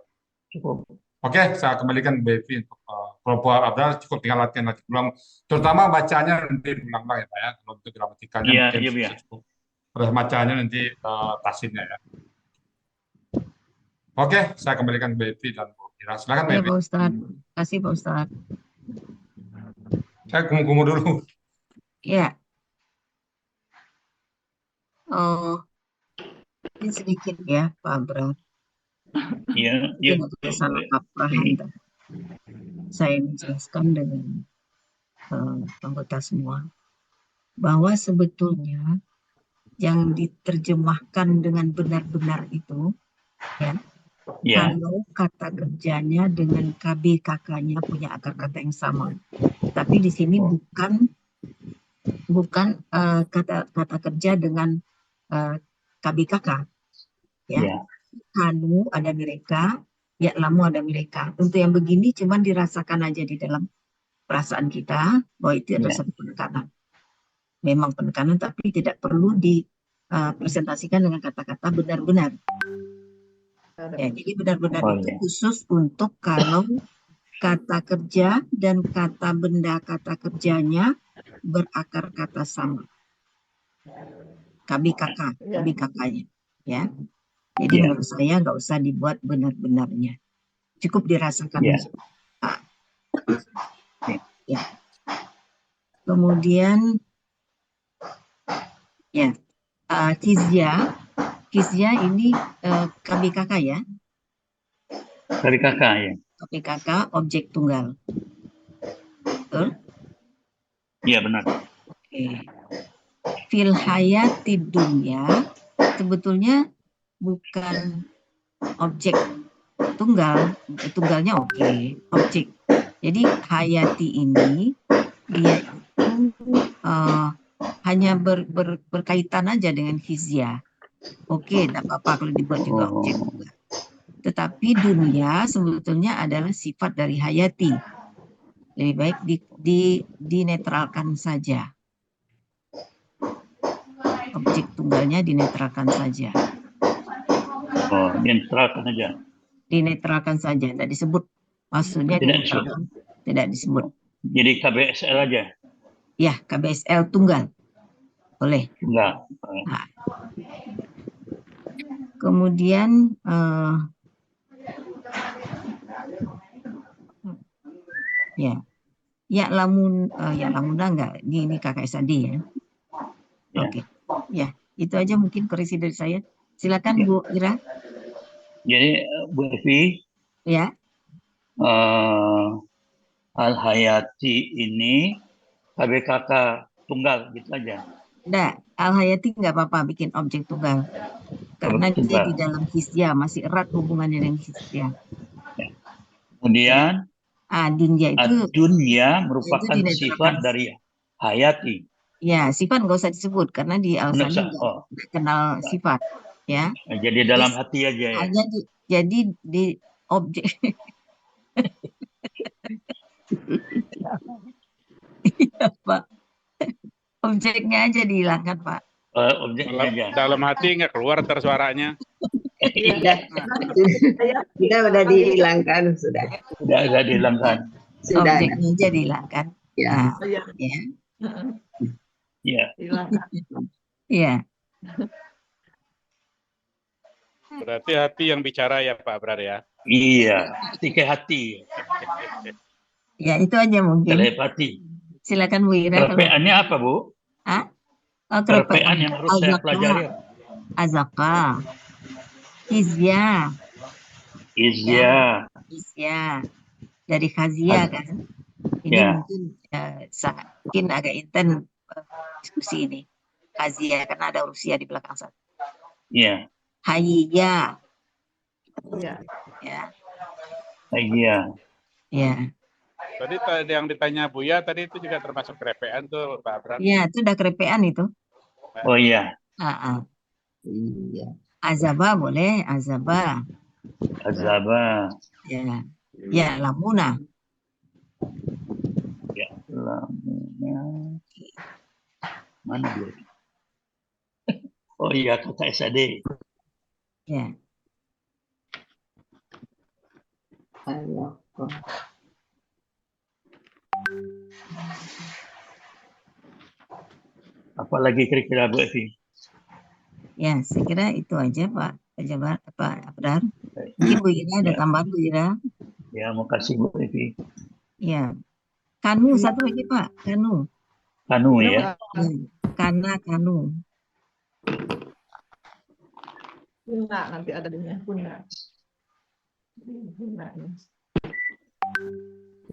Speaker 2: Cukup.
Speaker 4: Oke, saya kembalikan BV untuk kelompok Abdal, cukup tinggal latihan ulang. Terutama bacanya nanti ulang-ulang ya, Pak ya. Kalau untuk gramatikanya
Speaker 2: Iya,
Speaker 4: mungkin
Speaker 2: iya,
Speaker 4: sudah
Speaker 2: iya.
Speaker 4: cukup. Terus bacanya nanti tasinnya ya. Oke, saya kembalikan BV dan Bu Ira. Silakan
Speaker 1: Ya
Speaker 4: BV.
Speaker 1: Pak Ustadz. Kasih Pak Ustadz.
Speaker 4: Saya kumu-kumu dulu.
Speaker 1: Ya. Oh, ini sedikit ya Pak Abrar.
Speaker 2: Iya,
Speaker 1: Mungkin ada salah kaprah antara saya menjelaskan dengan anggota semua bahwa sebetulnya yang diterjemahkan dengan benar-benar itu ya
Speaker 2: ya,
Speaker 1: kalau kata kerjanya dengan KBKK-nya punya akar kata yang sama, tapi di sini bukan kata kerja dengan KBKK ya.
Speaker 2: ya,
Speaker 1: Kanu ada mereka, ya lamu ada mereka. Untuk yang begini cuman dirasakan aja di dalam perasaan kita bahwa itu adalah
Speaker 2: Ya.
Speaker 1: satu penekanan. Memang penekanan tapi tidak perlu dipresentasikan dengan kata-kata benar-benar. Ya, jadi benar-benar
Speaker 2: Oh,
Speaker 1: itu
Speaker 2: ya.
Speaker 1: khusus untuk kalau kata kerja dan kata benda kata kerjanya berakar kata sama. KBKK-nya. Ya. Jadi
Speaker 2: Ya.
Speaker 1: menurut saya nggak usah dibuat benar-benarnya. Cukup dirasakan.
Speaker 2: Ya.
Speaker 1: Ya. Kemudian ya Kizya ini KBKK ya.
Speaker 2: KBKK ya.
Speaker 1: KBKK objek tunggal. Betul?
Speaker 2: Iya benar.
Speaker 1: Oke. Fil hayati dunya sebetulnya bukan objek tunggal, tunggalnya oke, objek. Jadi hayati ini dia itu hanya berkaitan aja dengan hizya. Oke, tidak apa-apa kalau dibuat juga objek tunggal. Tetapi dunia sebetulnya adalah sifat dari hayati. Lebih baik dinetralkan saja. Objek tunggalnya dinetralkan saja.
Speaker 2: Oh, dinetralkan aja.
Speaker 1: Dinetralkan saja, tidak disebut. Maksudnya tidak disebut.
Speaker 2: Jadi KBSL aja.
Speaker 1: Ya, KBSL tunggal. Boleh.
Speaker 2: Enggak.
Speaker 1: Nah. Kemudian ya lamun enggak ini kakak Sadi ya. Oke. Ya, itu aja mungkin koreksi dari saya. Silakan Bu Ira.
Speaker 2: Jadi Bu Evi,
Speaker 1: ya.
Speaker 2: Al-Hayati ini KBKK tunggal gitu aja.
Speaker 1: Enggak, Al-Hayati enggak apa-apa bikin objek tunggal. Karena dia di dalam hizya, masih erat hubungannya dengan hizya.
Speaker 2: Ya. Kemudian
Speaker 1: dunya itu
Speaker 2: dunya merupakan sifat dari hayati.
Speaker 1: Ya, sifat nggak usah disebut karena di Al-Sani nggak kenal sifat, ya.
Speaker 2: Jadi dalam hati aja ya.
Speaker 1: Hanya jadi di objek. Iya, Pak. Objeknya aja dihilangkan, Pak.
Speaker 2: Objeknya aja.
Speaker 7: Dalam hati nggak keluar suaranya.
Speaker 8: Sudah dihilangkan, sudah.
Speaker 2: Sudah dihilangkan.
Speaker 8: Sudah.
Speaker 1: Objeknya aja dihilangkan.
Speaker 8: Ya.
Speaker 2: Ya.
Speaker 1: Iya.
Speaker 7: Berarti hati yang bicara ya Pak Abrar ya?
Speaker 2: Iya, tiga hati.
Speaker 1: Ya, itu aja mungkin.
Speaker 2: Telepati.
Speaker 1: Silakan Bu Ira.
Speaker 2: Kerpeannya apa, Bu?
Speaker 1: Kerpean
Speaker 2: yang harus saya pelajari.
Speaker 1: Azaka. Hizya,
Speaker 2: Izya.
Speaker 1: Hizya. Dari khazia
Speaker 2: Az-
Speaker 1: kan. Ini
Speaker 2: Ya.
Speaker 1: mungkin mungkin agak intens diskusi ini. Khazia karena ada Rusia di belakang sana.
Speaker 2: Ya.
Speaker 1: Hayya,
Speaker 6: Iya.
Speaker 1: ya,
Speaker 2: Iya.
Speaker 1: ya,
Speaker 7: Tadi yang ditanya Buya tadi itu juga termasuk kerepean tuh Pak Abram.
Speaker 1: ya, itu udah kerepean itu.
Speaker 2: Oh iya.
Speaker 8: Iya.
Speaker 1: Azaba boleh, azaba,
Speaker 2: Azaba.
Speaker 1: ya, ya, lamuna,
Speaker 2: Ya. Lamuna. Mana dia? Oh iya, kata SAD.
Speaker 1: ya.
Speaker 8: Allah.
Speaker 2: Apalagi kira-kira Bu Evi?
Speaker 1: Ya, saya kira itu aja Pak Pejabat, Pak Abrar. Mungkin Bu Ira ada
Speaker 2: Ya.
Speaker 1: tambahan Bu Ira.
Speaker 2: Ya, makasih Bu Evi.
Speaker 1: Ya, kanu satu lagi Pak, kanu.
Speaker 2: Kanu ya.
Speaker 1: Ya, kanu.
Speaker 6: Guna nanti ada di guna. Guna.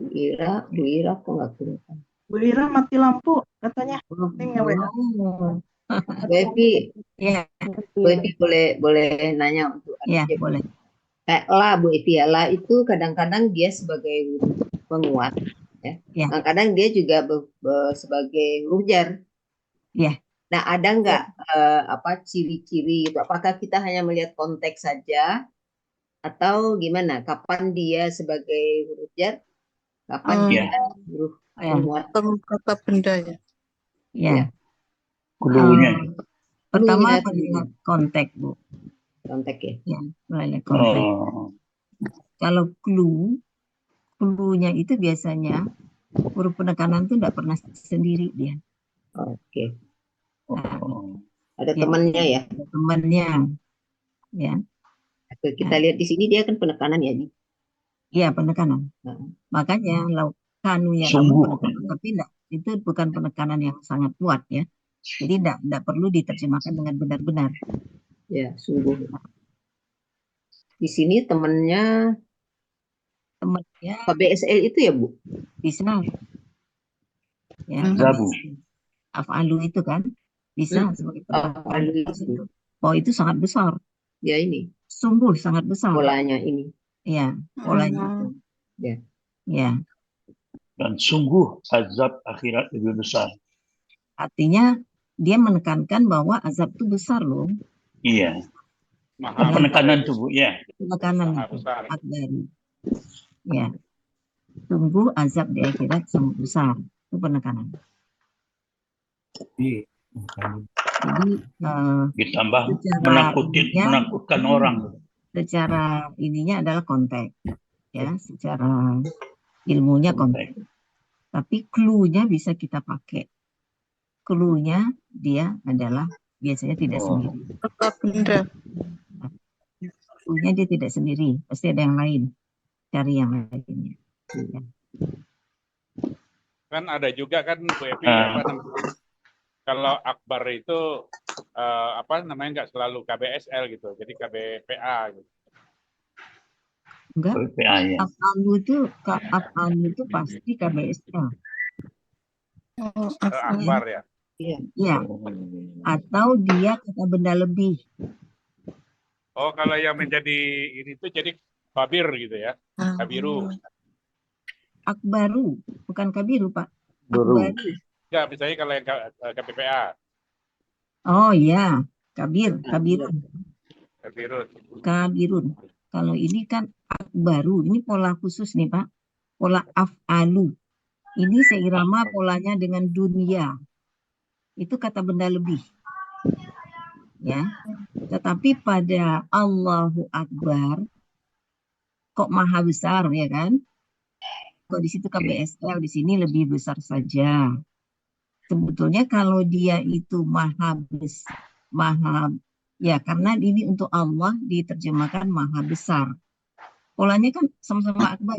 Speaker 8: Bu Ira kok nggak kelihatan?
Speaker 6: Bu Ira mati lampu katanya.
Speaker 8: Oh,
Speaker 1: Oh,
Speaker 8: Bu Evi,
Speaker 1: ya,
Speaker 8: Bu Evi boleh nanya untuk
Speaker 1: ya,
Speaker 8: adjektif.
Speaker 1: boleh.
Speaker 8: La Bu Evi ya, la itu kadang-kadang dia sebagai huruf penguat, ya.
Speaker 1: Ya.
Speaker 8: Kadang-kadang dia juga sebagai huruf jar.
Speaker 1: Ya.
Speaker 8: Nah, ada nggak ciri-ciri itu? Apakah kita hanya melihat konteks saja atau gimana? Kapan dia sebagai huruf jar? Kapan dia huruf
Speaker 1: Ya.
Speaker 8: penguat?
Speaker 6: Kata benda ya.
Speaker 1: Ya.
Speaker 2: Cluenya.
Speaker 1: Pertama
Speaker 8: Cluenya
Speaker 1: melihat konteks Bu.
Speaker 8: Konteks ya.
Speaker 1: Ya, melihat konteks.
Speaker 2: Oh.
Speaker 1: Kalau clue-nya itu biasanya huruf penekanan itu tidak pernah sendiri dia.
Speaker 8: Oke.
Speaker 2: Oh.
Speaker 8: Ada
Speaker 1: Ya.
Speaker 8: temannya ya.
Speaker 1: Ada temannya. Ya.
Speaker 8: Kita lihat di sini dia kan penekanan ya.
Speaker 1: Iya, penekanan.
Speaker 8: Nah.
Speaker 1: Makanya kanunya
Speaker 2: Sungguh.
Speaker 1: penekanan, tapi enggak, itu bukan penekanan yang sangat kuat ya. Jadi enggak perlu diterjemahkan dengan benar-benar.
Speaker 8: Ya, sungguh. Di sini temannya KBSL itu ya, Bu?
Speaker 1: Bisa. Ya,
Speaker 2: Zabu.
Speaker 1: af'alu itu kan bisa sebagai
Speaker 8: Af'alu itu.
Speaker 1: Oh, itu sangat besar.
Speaker 8: Ya, ini.
Speaker 1: Sungguh sangat besar.
Speaker 8: Polanya ini.
Speaker 1: Iya, polanya itu.
Speaker 8: Ya.
Speaker 1: Ya.
Speaker 2: Dan sungguh azab akhirat lebih besar.
Speaker 1: Artinya dia menekankan bahwa azab itu besar loh.
Speaker 2: Iya.
Speaker 7: Maha
Speaker 2: Penekanan tuh Bu, ya.
Speaker 1: Penekanan
Speaker 7: Maha
Speaker 1: itu
Speaker 7: besar.
Speaker 1: akbar. Ya. Sungguh azab di akhirat sangat besar. Itu penekanan. Jadi
Speaker 2: Ditambah
Speaker 1: secara
Speaker 2: menakutkan orang.
Speaker 1: Secara ininya adalah konteks, ya, secara ilmunya konteks. Tapi clue-nya bisa kita pakai. Clue-nya dia adalah biasanya tidak sendiri. Clue-nya dia tidak sendiri, pasti ada yang lain. Cari yang lainnya. Ya.
Speaker 7: Kan ada juga kan Bu Evi, kalau akbar itu nggak selalu KBSL gitu, jadi KBPA gitu.
Speaker 1: Enggak,
Speaker 2: KBPA ya.
Speaker 1: af'alu itu pasti KBSL.
Speaker 7: Akbar ya.
Speaker 1: Iya. Atau dia kata benda lebih.
Speaker 7: Oh, kalau yang menjadi ini tuh jadi kabir gitu ya. Kabiru.
Speaker 1: Akbaru, bukan kabiru, Pak.
Speaker 2: Baru.
Speaker 1: Akbaru.
Speaker 7: Enggak, misalnya kalau yang KBPA.
Speaker 1: Oh iya, kabirun. Kabirun. Kalau ini kan akbaru, ini pola khusus nih Pak. Pola af'alu. Ini seirama polanya dengan dunia. Itu kata benda lebih. Ya. Tetapi pada Allahu Akbar kok maha besar ya kan? Kok di situ KBSL, di sini lebih besar saja. Sebetulnya kalau dia itu maha ya karena ini untuk Allah diterjemahkan maha besar. Polanya kan sama-sama akbar.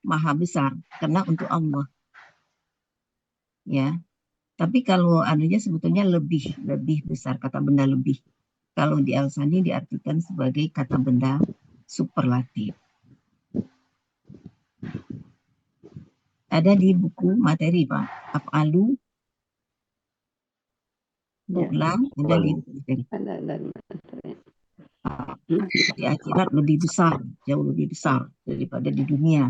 Speaker 1: Maha besar karena untuk Allah. Ya. Tapi kalau anunya sebetulnya lebih besar, kata benda lebih. Kalau di Al-Sani diartikan sebagai kata benda superlatif. Ada di buku materi, Pak. Af'alu, fu'la, ada di materi. Di akhirat lebih besar, jauh lebih besar daripada di dunia.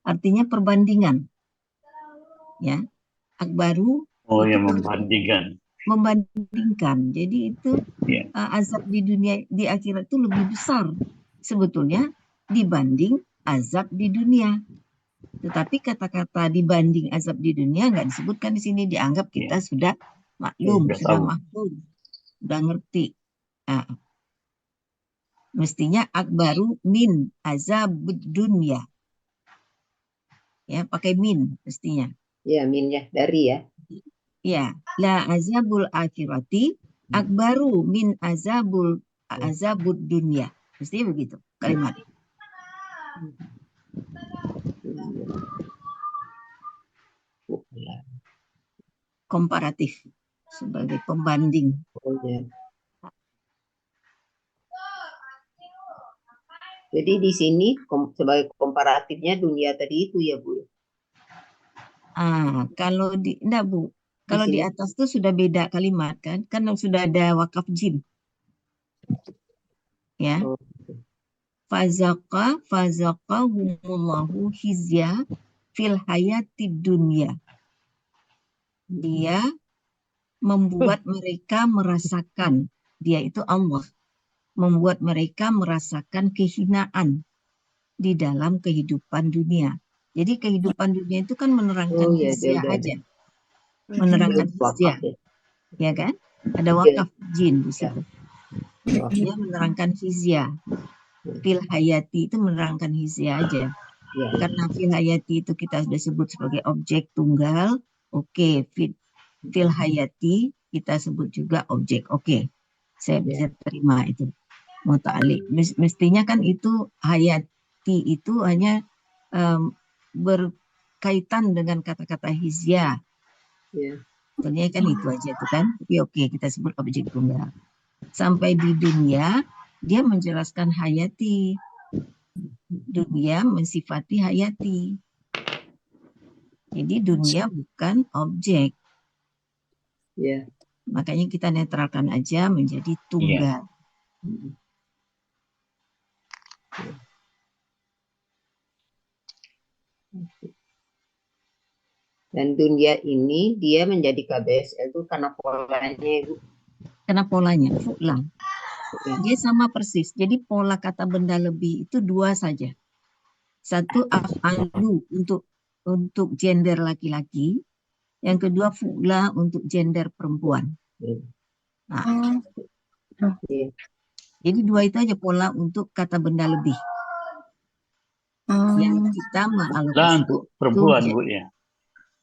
Speaker 1: Artinya perbandingan. Ya. Akbaru
Speaker 2: Oh,
Speaker 1: itu
Speaker 2: yang membandingkan.
Speaker 1: membandingkan. Jadi itu
Speaker 2: Ya.
Speaker 1: azab di dunia, di akhirat itu lebih besar sebetulnya dibanding azab di dunia. Tetapi kata-kata dibanding azab di dunia nggak disebutkan di sini, dianggap kita sudah maklum,
Speaker 2: Sudah
Speaker 1: sudah
Speaker 2: tahu.
Speaker 1: mahfuz, sudah ngerti. Nah, mestinya akbaru min azab dunia. Ya, pakai min mestinya.
Speaker 8: Ya, min ya, dari ya.
Speaker 1: Ya, la azabul akhirati akbaru min azabud dunia. Mestinya begitu kalimat. Komparatif sebagai pembanding.
Speaker 8: Oh, ya. Jadi di sini sebagai komparatifnya dunia tadi itu ya, Bu.
Speaker 1: Kalau enggak, Bu. Kalau di
Speaker 8: sini?
Speaker 1: atas itu sudah beda kalimat kan? Kan sudah ada wakaf jim. Ya.
Speaker 8: Oh.
Speaker 1: Fazaqahumullahu hizya fil hayatid dunya. Dia membuat mereka merasakan, dia itu Allah, membuat mereka merasakan kehinaan di dalam kehidupan dunia. Jadi kehidupan dunia itu kan menerangkan
Speaker 8: Oh, ya,
Speaker 1: hizya
Speaker 8: udah.
Speaker 1: aja. Menerangkan hizya. Ya kan? Ada wakaf jin di situ. Dia menerangkan hizya. Fil hayati itu menerangkan hizya aja.
Speaker 8: Ya.
Speaker 1: Karena fil hayati itu kita sudah sebut sebagai objek tunggal. Oke, fil hayati kita sebut juga objek. Oke, saya bisa terima itu. Muta'alliq. Mestinya kan itu hayati itu hanya berkaitan dengan kata-kata hizya.
Speaker 8: Ya.
Speaker 1: Sebenarnya kan itu aja itu kan. Tapi oke, kita sebut objek tunggal. Sampai di dunia dia menjelaskan hayati. Dunia mensifati hayati. Jadi dunia bukan objek.
Speaker 8: Ya.
Speaker 1: Makanya kita netralkan aja menjadi tunggal.
Speaker 8: Dan dunia ini dia menjadi KBSL itu karena polanya, Ibu.
Speaker 1: Karena polanya, fu'la. Dia sama persis. Jadi pola kata benda lebih itu dua saja. Satu af'alu untuk gender laki-laki, yang kedua fu'la untuk gender perempuan. Nah, jadi dua itu aja pola untuk kata benda lebih. Yang kita mengalokasikan
Speaker 2: untuk perempuan, Bu, ya.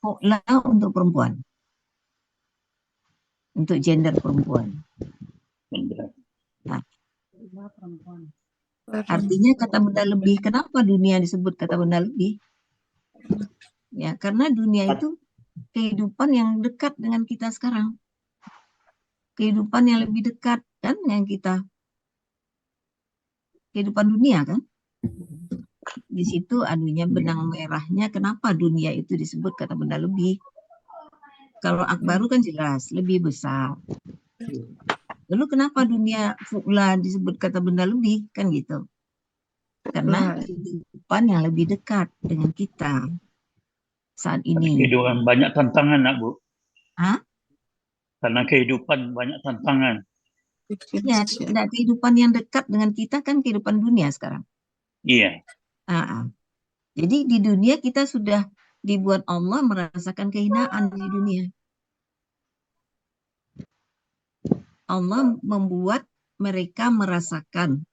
Speaker 1: Fu'la untuk perempuan. Untuk gender perempuan. Nah, artinya kata benda lebih. Kenapa dunia disebut kata benda lebih? Ya, karena dunia itu kehidupan yang dekat dengan kita sekarang. Kehidupan yang lebih dekat kan yang kita. Kehidupan dunia kan. Di situ anunya benang merahnya kenapa dunia itu disebut kata benda lebih. Kalau akbaru kan jelas lebih besar. Lalu kenapa dunia fu'la disebut kata benda lebih kan gitu? Karena kehidupan yang lebih dekat dengan kita saat ini.
Speaker 2: Kehidupan banyak tantangan, nak, Bu.
Speaker 1: Hah?
Speaker 2: Karena kehidupan banyak tantangan.
Speaker 1: Ya, tidak kehidupan yang dekat dengan kita kan kehidupan dunia sekarang.
Speaker 2: Iya.
Speaker 1: Jadi di dunia kita sudah dibuat Allah merasakan kehinaan di dunia. Allah membuat mereka merasakan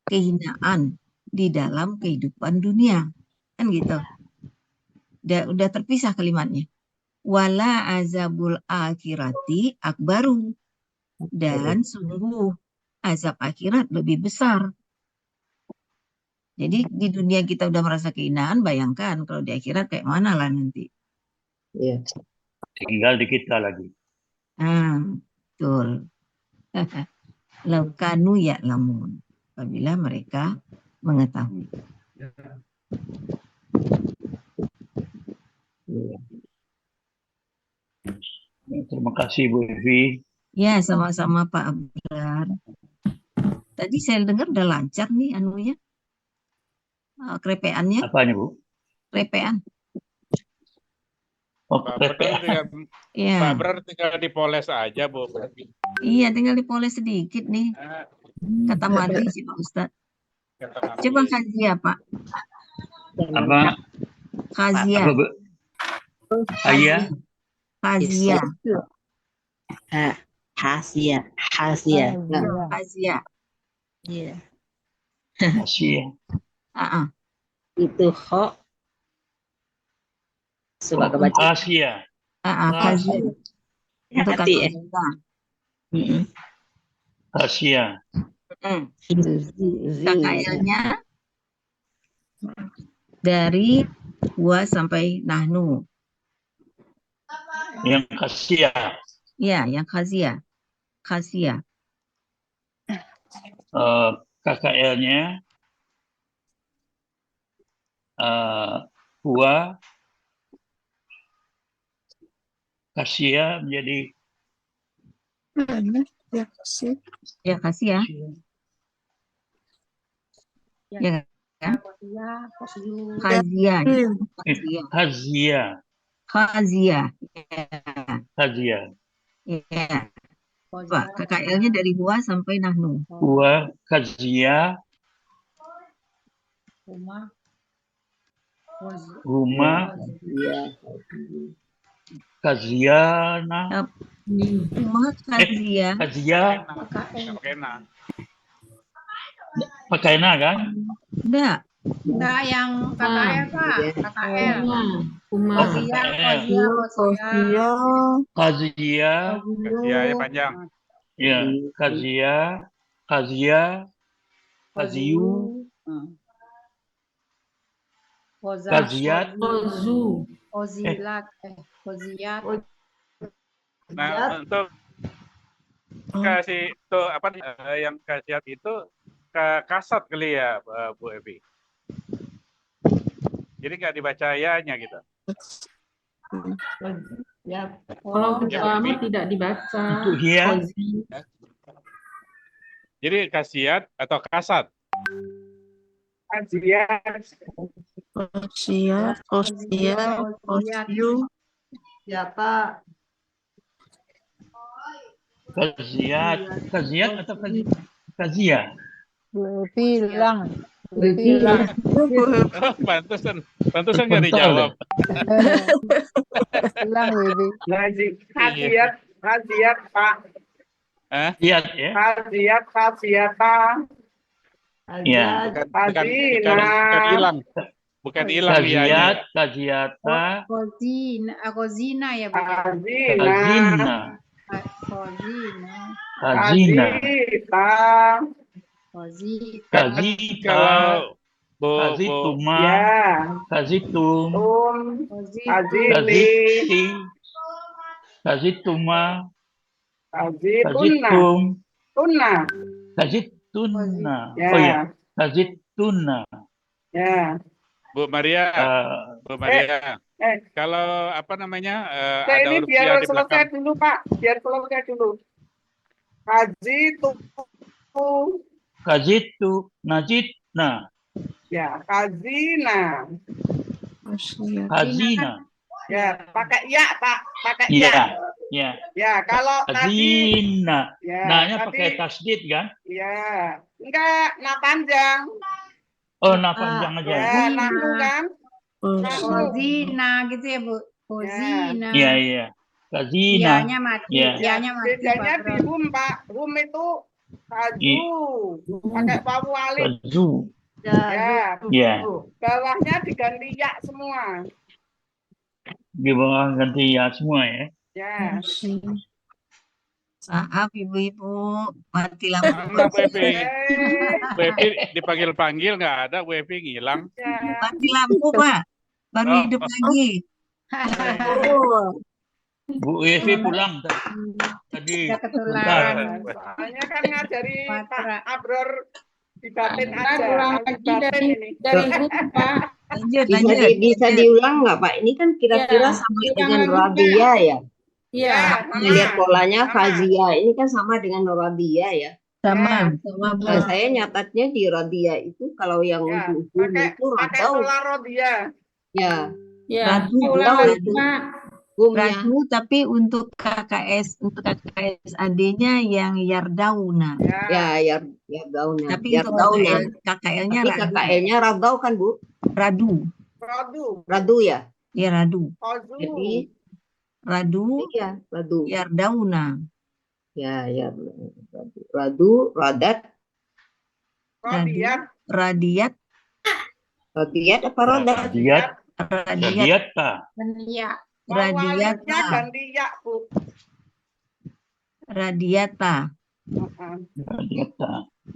Speaker 1: kehinaan di dalam kehidupan dunia. Kan gitu. Udah terpisah kalimatnya. Wala azabul akhirati akbaru. Dan sungguh azab akhirat lebih besar. Jadi di dunia kita udah merasa kehinaan, bayangkan kalau di akhirat kayak mana lah nanti.
Speaker 8: Iya.
Speaker 2: Tinggal di kita lagi.
Speaker 1: Betul. Laukanu ya'lamun. Apabila mereka mengetahui.
Speaker 2: Terima kasih Bu Evi.
Speaker 1: Ya, sama-sama Pak Abrar. Tadi saya dengar udah lancar nih anunya. Krepeannya,
Speaker 2: Apanya Bu?
Speaker 1: krepean.
Speaker 2: Oh,
Speaker 7: Pak Brar tinggal, Pak
Speaker 1: Ya,
Speaker 7: Brar tinggal dipoles aja, Bu.
Speaker 1: iya tinggal dipoles sedikit nih.
Speaker 7: Nah,
Speaker 1: Kata Mardi sih Pak Ustadz.
Speaker 7: kata
Speaker 1: Coba
Speaker 7: Mardi.
Speaker 1: Khazia Pak.
Speaker 2: Apa?
Speaker 1: Khazia.
Speaker 2: Apa Bu? Ayah?
Speaker 1: Khazia.
Speaker 6: Hasia.
Speaker 1: Khazia.
Speaker 6: Iya.
Speaker 2: Kasih ya.
Speaker 6: Itu ho suka kebaca.
Speaker 2: Asia.
Speaker 1: Khazia. Itu kata
Speaker 6: Hati ya.
Speaker 1: Bunda.
Speaker 2: Asia.
Speaker 1: KKL-nya dari huwa sampai nahnu.
Speaker 2: Yang Kasia.
Speaker 1: Ya, yang khazia. Khazia.
Speaker 2: KKL-nya Huwa Kasia menjadi
Speaker 1: Ya, khazia. Ya, kan? Khazia.
Speaker 2: Hazia.
Speaker 1: Khazia.
Speaker 2: Hazia.
Speaker 1: Ya. Coba KKL-nya dari huwa sampai nahnu.
Speaker 2: Huwa Kazia. Huma Kaziana.
Speaker 1: Huma khazia.
Speaker 2: Kazia.
Speaker 7: Pakai na.
Speaker 2: Pakai na kan?
Speaker 1: Enggak.
Speaker 9: Enggak yang KKL, Pak. KKL.
Speaker 2: Oh, Kazia.
Speaker 7: Kasiya ya panjang.
Speaker 2: Ya, Kazia. Kaziu. Kaziat.
Speaker 9: Kozilat. Koziat.
Speaker 7: Nah, untuk kasih tuh apa yang kasiat itu kasat kali ya, Bu Evi. Jadi nggak dibaca ya-nya gitu.
Speaker 9: Ya.
Speaker 10: Kalau pertama tidak dibaca.
Speaker 2: Untuk dia.
Speaker 7: Jadi kasiat atau kasat?
Speaker 2: Kaziat atau Kazia?
Speaker 3: Bilang.
Speaker 7: Pantesan nggak dijawab.
Speaker 3: Bilang, Bibi.
Speaker 11: Khasiat Pak.
Speaker 2: Khasiat ya.
Speaker 11: Khasiata.
Speaker 2: Ya.
Speaker 7: Bukan hilang. Bukan hilang
Speaker 2: Kaziat,
Speaker 7: ya.
Speaker 2: kaziata.
Speaker 9: Kozina ya, Bu.
Speaker 2: Kazina.
Speaker 9: Kozina.
Speaker 2: Kazina.
Speaker 9: Kozita.
Speaker 2: Kazita.
Speaker 7: Kalau
Speaker 2: Kazituma. Kazitum.
Speaker 11: Azili.
Speaker 2: Kaziti. Kazituma.
Speaker 11: Kazitunna.
Speaker 2: Kazitum.
Speaker 11: Tunna.
Speaker 2: Kazitunna.
Speaker 11: Ya.
Speaker 2: Oh ya. Kazitunna.
Speaker 11: Ya.
Speaker 7: Bu Maria, kalau apa namanya
Speaker 11: Saya
Speaker 7: ada
Speaker 11: ini
Speaker 7: huruf
Speaker 11: biar
Speaker 7: ya di
Speaker 11: selesai
Speaker 7: belakang.
Speaker 11: dulu Pak. Biar selesai dulu.
Speaker 2: Kazitu. Najitna.
Speaker 11: Ya. Kazina.
Speaker 2: Kazina.
Speaker 11: Ya. Pakai ya Pak. Pakai
Speaker 2: Iya.
Speaker 11: ya.
Speaker 2: Ya.
Speaker 11: Ya. Kalau tadi.
Speaker 2: Kazina.
Speaker 11: Ya.
Speaker 2: Nanya
Speaker 11: Tadi.
Speaker 2: pakai tasdid kan?
Speaker 11: Ya. Enggak. Nah panjang.
Speaker 2: Oh, nah panjang aja.
Speaker 11: Ya. Nahnu kan.
Speaker 9: Kozina gitu ya, Bu. Kozina.
Speaker 2: Iya, iya. Kazina.
Speaker 9: Ianya mati.
Speaker 2: Ya.
Speaker 9: Ianya mati.
Speaker 11: Bedanya di rum Pak. Rum itu kaju. Pakai wawu alif.
Speaker 2: Kazu.
Speaker 11: Ya.
Speaker 2: Ya.
Speaker 11: Bawahnya diganti ya semua.
Speaker 2: Di bawah ganti ya semua ya.
Speaker 11: Ya.
Speaker 1: Maaf ibu-ibu, mati lampu.
Speaker 7: Mana Bu Evi? Bu Evi dipanggil-panggil nggak ada, Bu Evi ngilang.
Speaker 1: Mati lampu Pak, baru hidup lagi.
Speaker 2: Bu Evi pulang tadi.
Speaker 9: Udah
Speaker 2: Bentar.
Speaker 9: ketularan.
Speaker 11: Soalnya kan ngajari Pak
Speaker 9: Matra.
Speaker 11: Abror di batin
Speaker 9: Ntar
Speaker 11: aja.
Speaker 9: ulang
Speaker 11: Kalau di
Speaker 9: lagi
Speaker 11: batin ini.
Speaker 9: dari hum, Pak.
Speaker 1: Lanjut,
Speaker 8: Bisa
Speaker 1: lanjut,
Speaker 8: bisa
Speaker 1: lanjut.
Speaker 8: diulang nggak Pak? Ini kan kira-kira
Speaker 9: Ya,
Speaker 8: sama
Speaker 9: diulang
Speaker 8: dengan
Speaker 9: lagi, Pak.
Speaker 8: radia ya.
Speaker 9: Iya.
Speaker 8: Saya lihat polanya
Speaker 11: Sama.
Speaker 8: fazia. Ini kan sama dengan radia ya.
Speaker 1: Sama,
Speaker 11: Ya.
Speaker 1: sama Bu.
Speaker 8: Nah, saya nyatatnya di radia itu kalau yang
Speaker 11: Ya,
Speaker 8: untuk hum itu
Speaker 11: pakai
Speaker 8: radau.
Speaker 11: pola rodia.
Speaker 8: Ya,
Speaker 9: Ya,
Speaker 1: Radu,
Speaker 9: ulang
Speaker 8: radau
Speaker 9: lagi,
Speaker 8: itu
Speaker 9: Pak.
Speaker 8: humnya.
Speaker 1: Radu, tapi untuk KKS AD-nya yang Yardauna.
Speaker 11: Ya.
Speaker 8: Ya, daunnya.
Speaker 1: Tapi
Speaker 8: Ya
Speaker 1: untuk
Speaker 8: daunnya.
Speaker 1: KKL-nya
Speaker 8: Tapi
Speaker 1: Radu.
Speaker 8: KKL-nya radau kan Bu?
Speaker 1: Radu.
Speaker 11: Rodu.
Speaker 8: Radu ya.
Speaker 1: Ya, Radu.
Speaker 11: Kozu.
Speaker 8: Jadi
Speaker 1: Radu,
Speaker 8: iya radu.
Speaker 1: Yardauna.
Speaker 8: Ya, radu, radat,
Speaker 11: Rodiat.
Speaker 1: Radiat,
Speaker 8: radiat apa rodat?
Speaker 2: Radiat.
Speaker 1: Radiat,
Speaker 2: Radiata.
Speaker 9: Iya.
Speaker 11: Wawalnya
Speaker 1: Radiata,
Speaker 11: ganti ya, Bu.
Speaker 1: Radiata.
Speaker 2: Radiata.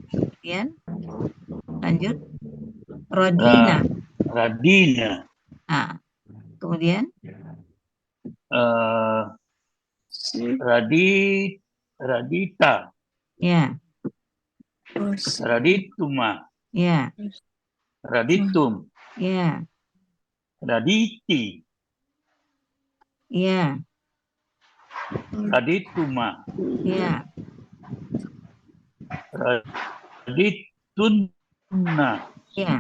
Speaker 1: Kemudian, lanjut. Rodina.
Speaker 2: Radina.
Speaker 1: Ah, kemudian,
Speaker 2: Radita.
Speaker 1: ya,
Speaker 2: Radituma.
Speaker 1: ya,
Speaker 2: Raditum.
Speaker 1: ya,
Speaker 2: Raditi.
Speaker 1: ya,
Speaker 2: Radituma.
Speaker 1: ya,
Speaker 2: Radituna.
Speaker 1: ya,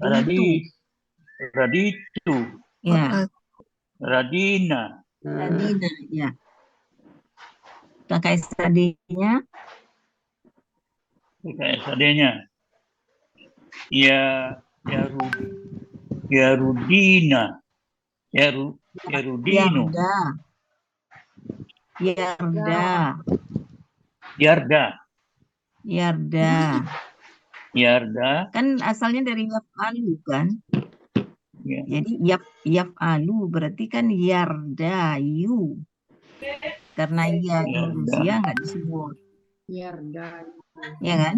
Speaker 6: Raditu.
Speaker 1: Raditu, ya,
Speaker 2: Radina.
Speaker 1: Radina, ya. KKS AD-nya,
Speaker 2: KSAD-nya. Yarudina. Yarudino. Yarda.
Speaker 1: Kan asalnya dari yaf'alu kan?
Speaker 2: Ya.
Speaker 1: Jadi yaf'alu berarti kan yardayu. Karena ya manusia nggak disebut.
Speaker 9: Yarda.
Speaker 1: Ya kan?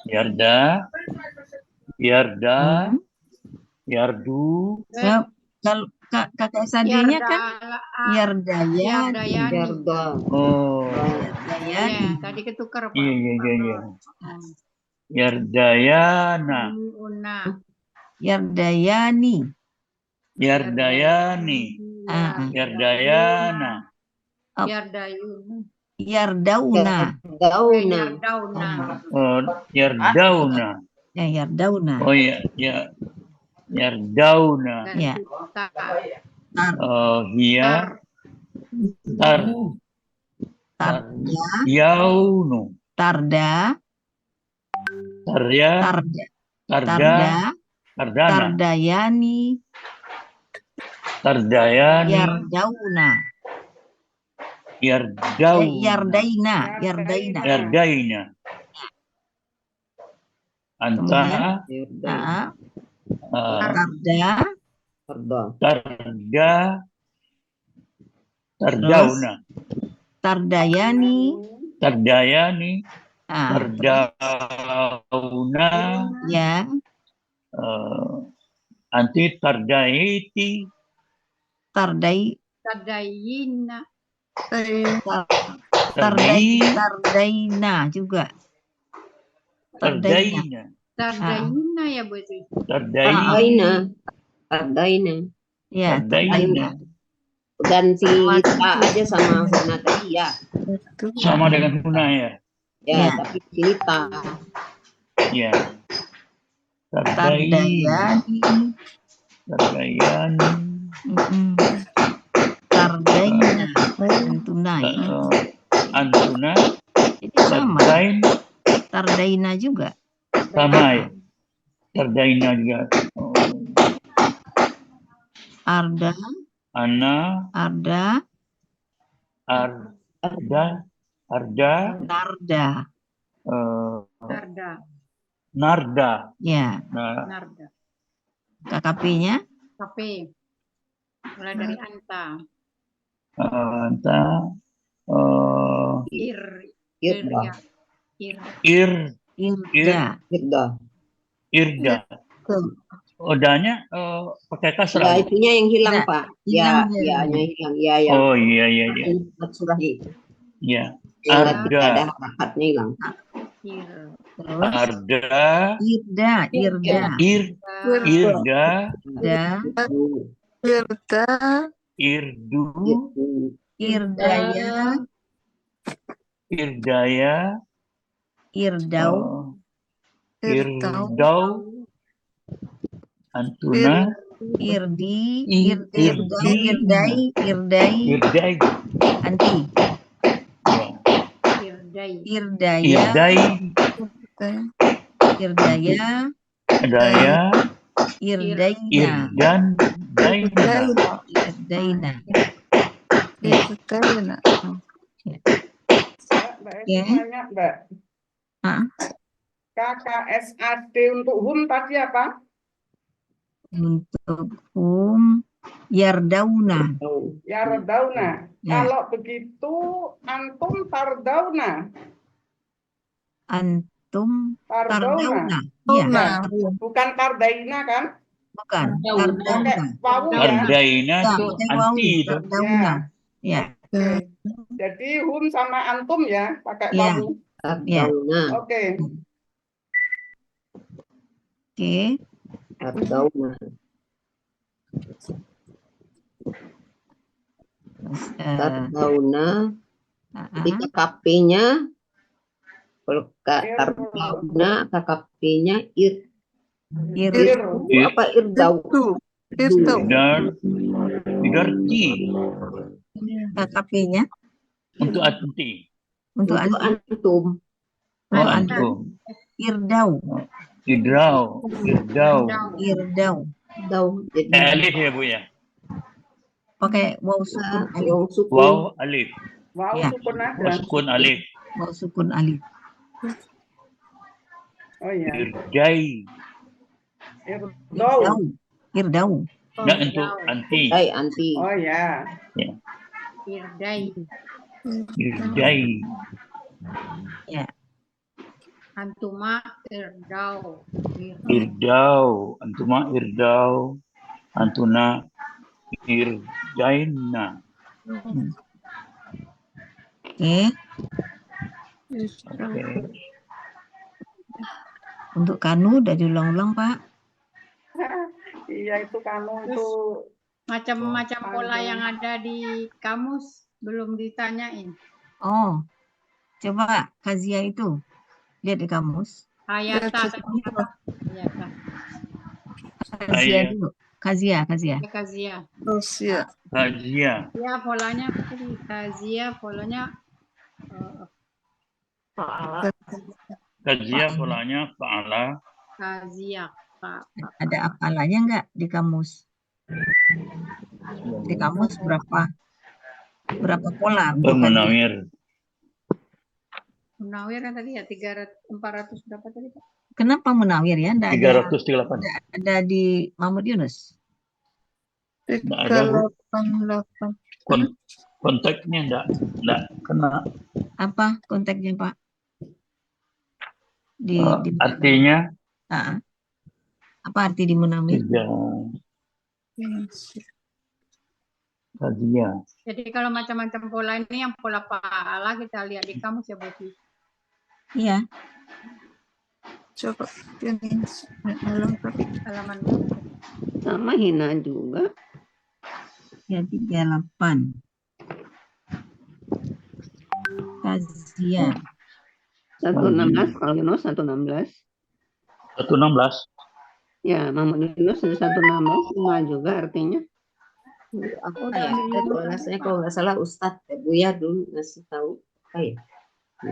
Speaker 2: Yarda. Yardu.
Speaker 1: Ya, kalau KKS AD-nya kan Yardayani.
Speaker 8: Yarda.
Speaker 2: Oh.
Speaker 1: Yardayani.
Speaker 9: Ya, tadi ketukar, Pak.
Speaker 2: Iya. Yardayana.
Speaker 1: Yardayani.
Speaker 2: Yardayani. Yardayana.
Speaker 1: Yardauna.
Speaker 2: Oh, Yardauna.
Speaker 1: Ya, Yardauna.
Speaker 2: Oh ya, Yardauna.
Speaker 1: Ya.
Speaker 2: Oh, Hia. Yaunu.
Speaker 1: Tardana. Tardayani. Yardauna. Yardaina.
Speaker 2: Anta. Tardauna.
Speaker 1: Tardayani.
Speaker 2: Tardauna.
Speaker 1: Ya.
Speaker 2: Anti tardaiti.
Speaker 9: Tardayina.
Speaker 1: Tardaina juga.
Speaker 2: Tardaina
Speaker 9: ya Bu itu.
Speaker 8: Tardaina. Ya,
Speaker 2: Tardaina.
Speaker 8: Ganti ta aja sama huna tadi ya.
Speaker 2: Sama dengan huna ya.
Speaker 8: Ya, tapi sini ta.
Speaker 2: Ya.
Speaker 1: Tardayani. Tardaina.
Speaker 2: Antuna.
Speaker 1: Jadi sama. Tardaina juga.
Speaker 2: Sama ya. Tardaina juga.
Speaker 1: Arda.
Speaker 2: Ana.
Speaker 1: Arda.
Speaker 2: Narda.
Speaker 1: Ya.
Speaker 9: Narda.
Speaker 1: KKP-nya?
Speaker 9: KP. Mulai dari Anta.
Speaker 8: Irda.
Speaker 2: Irda. Odanya pakai
Speaker 8: Ya,
Speaker 2: kasrah. Bu.
Speaker 8: itunya yang hilang,
Speaker 1: Tidak,
Speaker 8: Pak.
Speaker 1: hilang
Speaker 8: Ya,
Speaker 1: dia.
Speaker 8: ya-nya hilang. Ya, yang
Speaker 2: Oh iya iya iya.
Speaker 8: surah itu.
Speaker 2: Ya.
Speaker 8: Yang nggak ada
Speaker 2: Arda.
Speaker 8: harakatnya hilang.
Speaker 1: Terus
Speaker 2: Arda.
Speaker 1: Irda, Irda,
Speaker 2: Irda.
Speaker 1: Irda,
Speaker 2: Irdu.
Speaker 1: Irdaya,
Speaker 2: Irdaya.
Speaker 1: Irdau,
Speaker 2: Irdau. Antuna.
Speaker 1: Irdi,
Speaker 2: Irdi.
Speaker 1: Irdau, Irdai, Irdai,
Speaker 2: Irdai.
Speaker 1: Anti,
Speaker 2: Ya.
Speaker 1: Irdaya,
Speaker 2: Irdai.
Speaker 1: Irdaya,
Speaker 2: Daya.
Speaker 1: Irdaina,
Speaker 2: Irdan. Daina.
Speaker 1: Irdaina.
Speaker 11: Mbak
Speaker 1: Ya.
Speaker 11: Esti nanya, Mbak.
Speaker 1: Ah,
Speaker 11: KKSAD untuk hum tadi apa?
Speaker 1: untuk Yardauna.
Speaker 11: Yardauna.
Speaker 1: Ya.
Speaker 11: Kalau begitu antum tardauna.
Speaker 1: Antum
Speaker 11: Tardauna.
Speaker 1: Tardauna. Ya,
Speaker 11: Bukan tardaina kan?
Speaker 1: bukan.
Speaker 11: Pakai
Speaker 1: Tardauna.
Speaker 11: wawu ya.
Speaker 2: Ardaina
Speaker 1: Ya,
Speaker 2: tuh
Speaker 1: pakai wawu,
Speaker 2: anti itu.
Speaker 1: Tardauna. Ya.
Speaker 11: Oke. Jadi hum sama antum ya, pakai
Speaker 1: Ya.
Speaker 11: wawu.
Speaker 1: Ya.
Speaker 11: Oke.
Speaker 1: Oke.
Speaker 8: Ardauna.
Speaker 1: Terus,
Speaker 8: Ardauna. Jadi KKP-nya kalau Ardauna KKP-nya
Speaker 1: Irdu.
Speaker 8: apa Irdau?
Speaker 2: Idarti.
Speaker 1: KKP-nya
Speaker 2: Untuk anti.
Speaker 1: untuk
Speaker 8: antum.
Speaker 2: Oh antum.
Speaker 1: Irdau.
Speaker 2: Idrau. Irdau.
Speaker 1: Irdau.
Speaker 8: Jadi
Speaker 2: Alif ya Bu ya.
Speaker 1: Pakai wawu sukun alif.
Speaker 2: Waw alif.
Speaker 11: Wawu
Speaker 1: Ya.
Speaker 11: sukun ada.
Speaker 2: Waw sukun alif.
Speaker 1: Wawu sukun alif.
Speaker 11: Oh iya.
Speaker 2: Irdai.
Speaker 11: Irdau.
Speaker 1: Irdau.
Speaker 2: Nah untuk anti.
Speaker 8: Anti.
Speaker 11: Oh ya.
Speaker 2: Ya.
Speaker 9: Irdai.
Speaker 2: Irdai.
Speaker 1: Ya.
Speaker 9: Antuma irdau.
Speaker 2: Irdau. Antuma irdau. Antuna irdaina.
Speaker 1: Oke.
Speaker 2: Oke.
Speaker 1: Untuk kanu udah diulang-ulang, Pak.
Speaker 11: Iya itu kamu itu
Speaker 9: Macam-macam pola yang ada di kamus belum ditanyain.
Speaker 1: Oh, coba Kazia itu. Lihat di kamus.
Speaker 9: Hayata. Hayata.
Speaker 1: Kazia dulu. Kazia.
Speaker 9: Kazia.
Speaker 2: Kazia.
Speaker 9: Ya polanya Kazia polanya
Speaker 2: Kazia polanya fa'ala.
Speaker 9: Kazia.
Speaker 1: Ada apalanya enggak di kamus? Di kamus berapa pola?
Speaker 2: Munawir.
Speaker 9: Munawir kan tadi ya 400 berapa tadi Pak?
Speaker 1: Kenapa Munawir ya? Enggak ada.
Speaker 2: 308.
Speaker 1: Ada di Mahmud Yunus.
Speaker 10: 388.
Speaker 2: Konteksnya enggak kena.
Speaker 1: Apa konteksnya, Pak? Di
Speaker 2: artinya
Speaker 1: apa arti di Munawir?
Speaker 2: Kazia.
Speaker 9: Jadi kalau macam-macam pola ini yang pola pahala kita lihat di kamus ya Bu.
Speaker 1: Iya.
Speaker 10: Coba
Speaker 9: halaman
Speaker 8: sama hina juga.
Speaker 1: Ya 38. Kazia.
Speaker 8: 116 kalau Yunus 116.
Speaker 2: 116.
Speaker 8: Ya, Mahmud Yunus 116 sama juga artinya. Aku kalau nggak salah Ustadz Buya dulu ngasih tahu.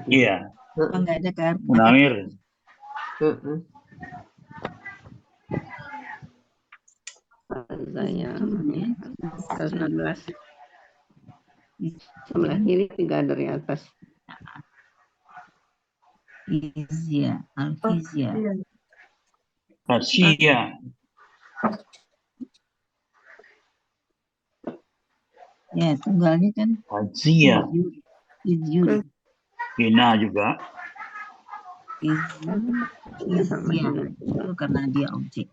Speaker 2: Iya.
Speaker 1: Enggak ada kan?
Speaker 2: Munawir.
Speaker 8: Saya 116. Sebelah kiri 3 dari atas.
Speaker 1: Izia, Al-Fizia.
Speaker 2: Kazia.
Speaker 1: Ya, tunggalnya kan
Speaker 2: Kazia.
Speaker 1: Izyur.
Speaker 2: Hina juga.
Speaker 1: Izyan. Itu karena dia objek.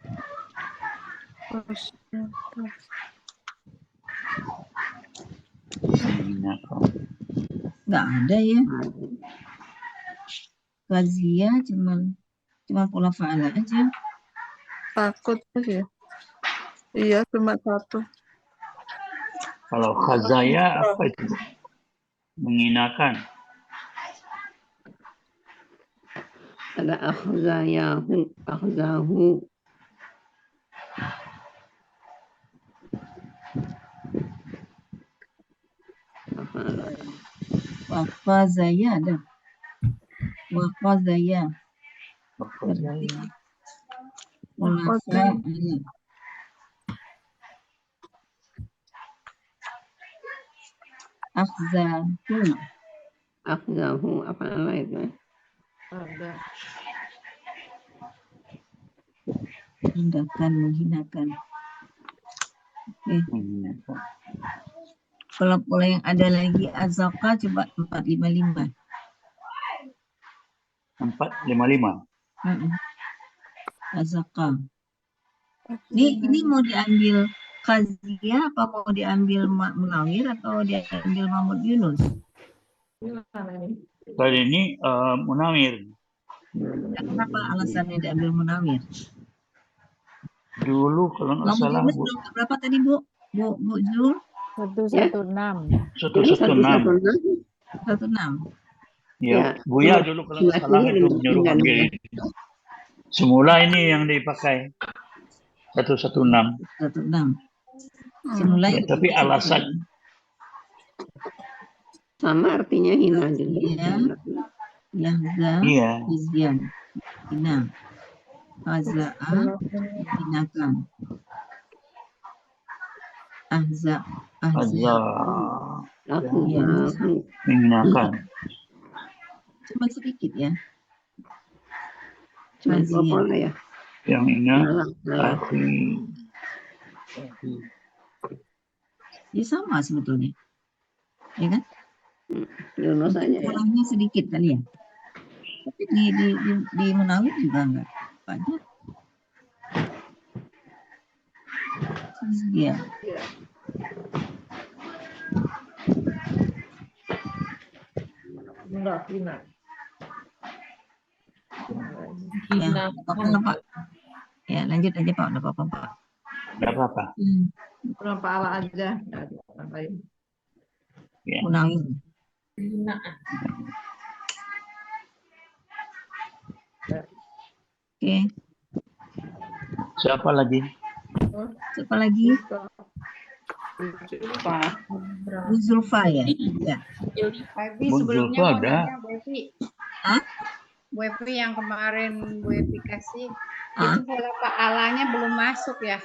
Speaker 1: Nggak ada ya. Fazia cuma pola fa'ala aja.
Speaker 10: Takut ya. Iya, cuma satu.
Speaker 2: Kalau khazaya apa itu? Menghinakan.
Speaker 5: Ada akhzayahu, akhzahu.
Speaker 1: Waqazaya ada. Waqazaya. Pola fa'ala.
Speaker 5: Akhzahu apa itu?
Speaker 10: Ada.
Speaker 1: Menghinakan. Oke. Pola-pola yang ada lagi azaka coba 455.
Speaker 2: 455.
Speaker 1: Azaka. Ini mau diambil Khazia apa mau diambil Munawir atau diambil Mahmud Yunus?
Speaker 2: Kali ini Munawir.
Speaker 1: Kenapa alasannya diambil Munawir?
Speaker 2: Dulu kalau nggak
Speaker 1: Mahmud
Speaker 2: salah
Speaker 1: Yunus berapa tadi Bu Zul?
Speaker 3: 116.
Speaker 2: 116.
Speaker 1: 16.
Speaker 2: Ya, Buya dulu kalau nggak salah itu menyuruh ambil. Semula ini yang dipakai 116.
Speaker 1: 16. Semula
Speaker 2: Ya, tapi alasan
Speaker 5: sama artinya hina juga.
Speaker 1: Iya. Yahza.
Speaker 2: Iya.
Speaker 1: Izyan. Hina. Haza'a. Hinakan. Ahza.
Speaker 2: menghinakan.
Speaker 1: Cuma sedikit ya.
Speaker 5: Cuma dua pola ya.
Speaker 2: Yang ingat akhi.
Speaker 1: Ya sama sebetulnya. Ya kan?
Speaker 5: Yunus aja ya.
Speaker 1: Polanya sedikit kali ya. Tapi di Munawir juga enggak banyak. Iya.
Speaker 10: Hina.
Speaker 1: Ya, apa-apa Pak. Ya, lanjut aja Pak, enggak apa-apa Pak.
Speaker 2: Enggak apa-apa.
Speaker 10: Kurang pahala aja.
Speaker 2: Ya.
Speaker 1: Munawir. Oke.
Speaker 2: Siapa lagi?
Speaker 1: Siapa lagi? Bu Zulfa ya? Ya.
Speaker 9: Tapi
Speaker 2: Bu
Speaker 9: sebelumnya
Speaker 2: Zulfa
Speaker 9: mau
Speaker 2: ada.
Speaker 9: nanya Bu Evi.
Speaker 1: Hah?
Speaker 9: Bu Evi yang kemarin Bu Evi kasih, itu pola fa'alanya belum masuk ya.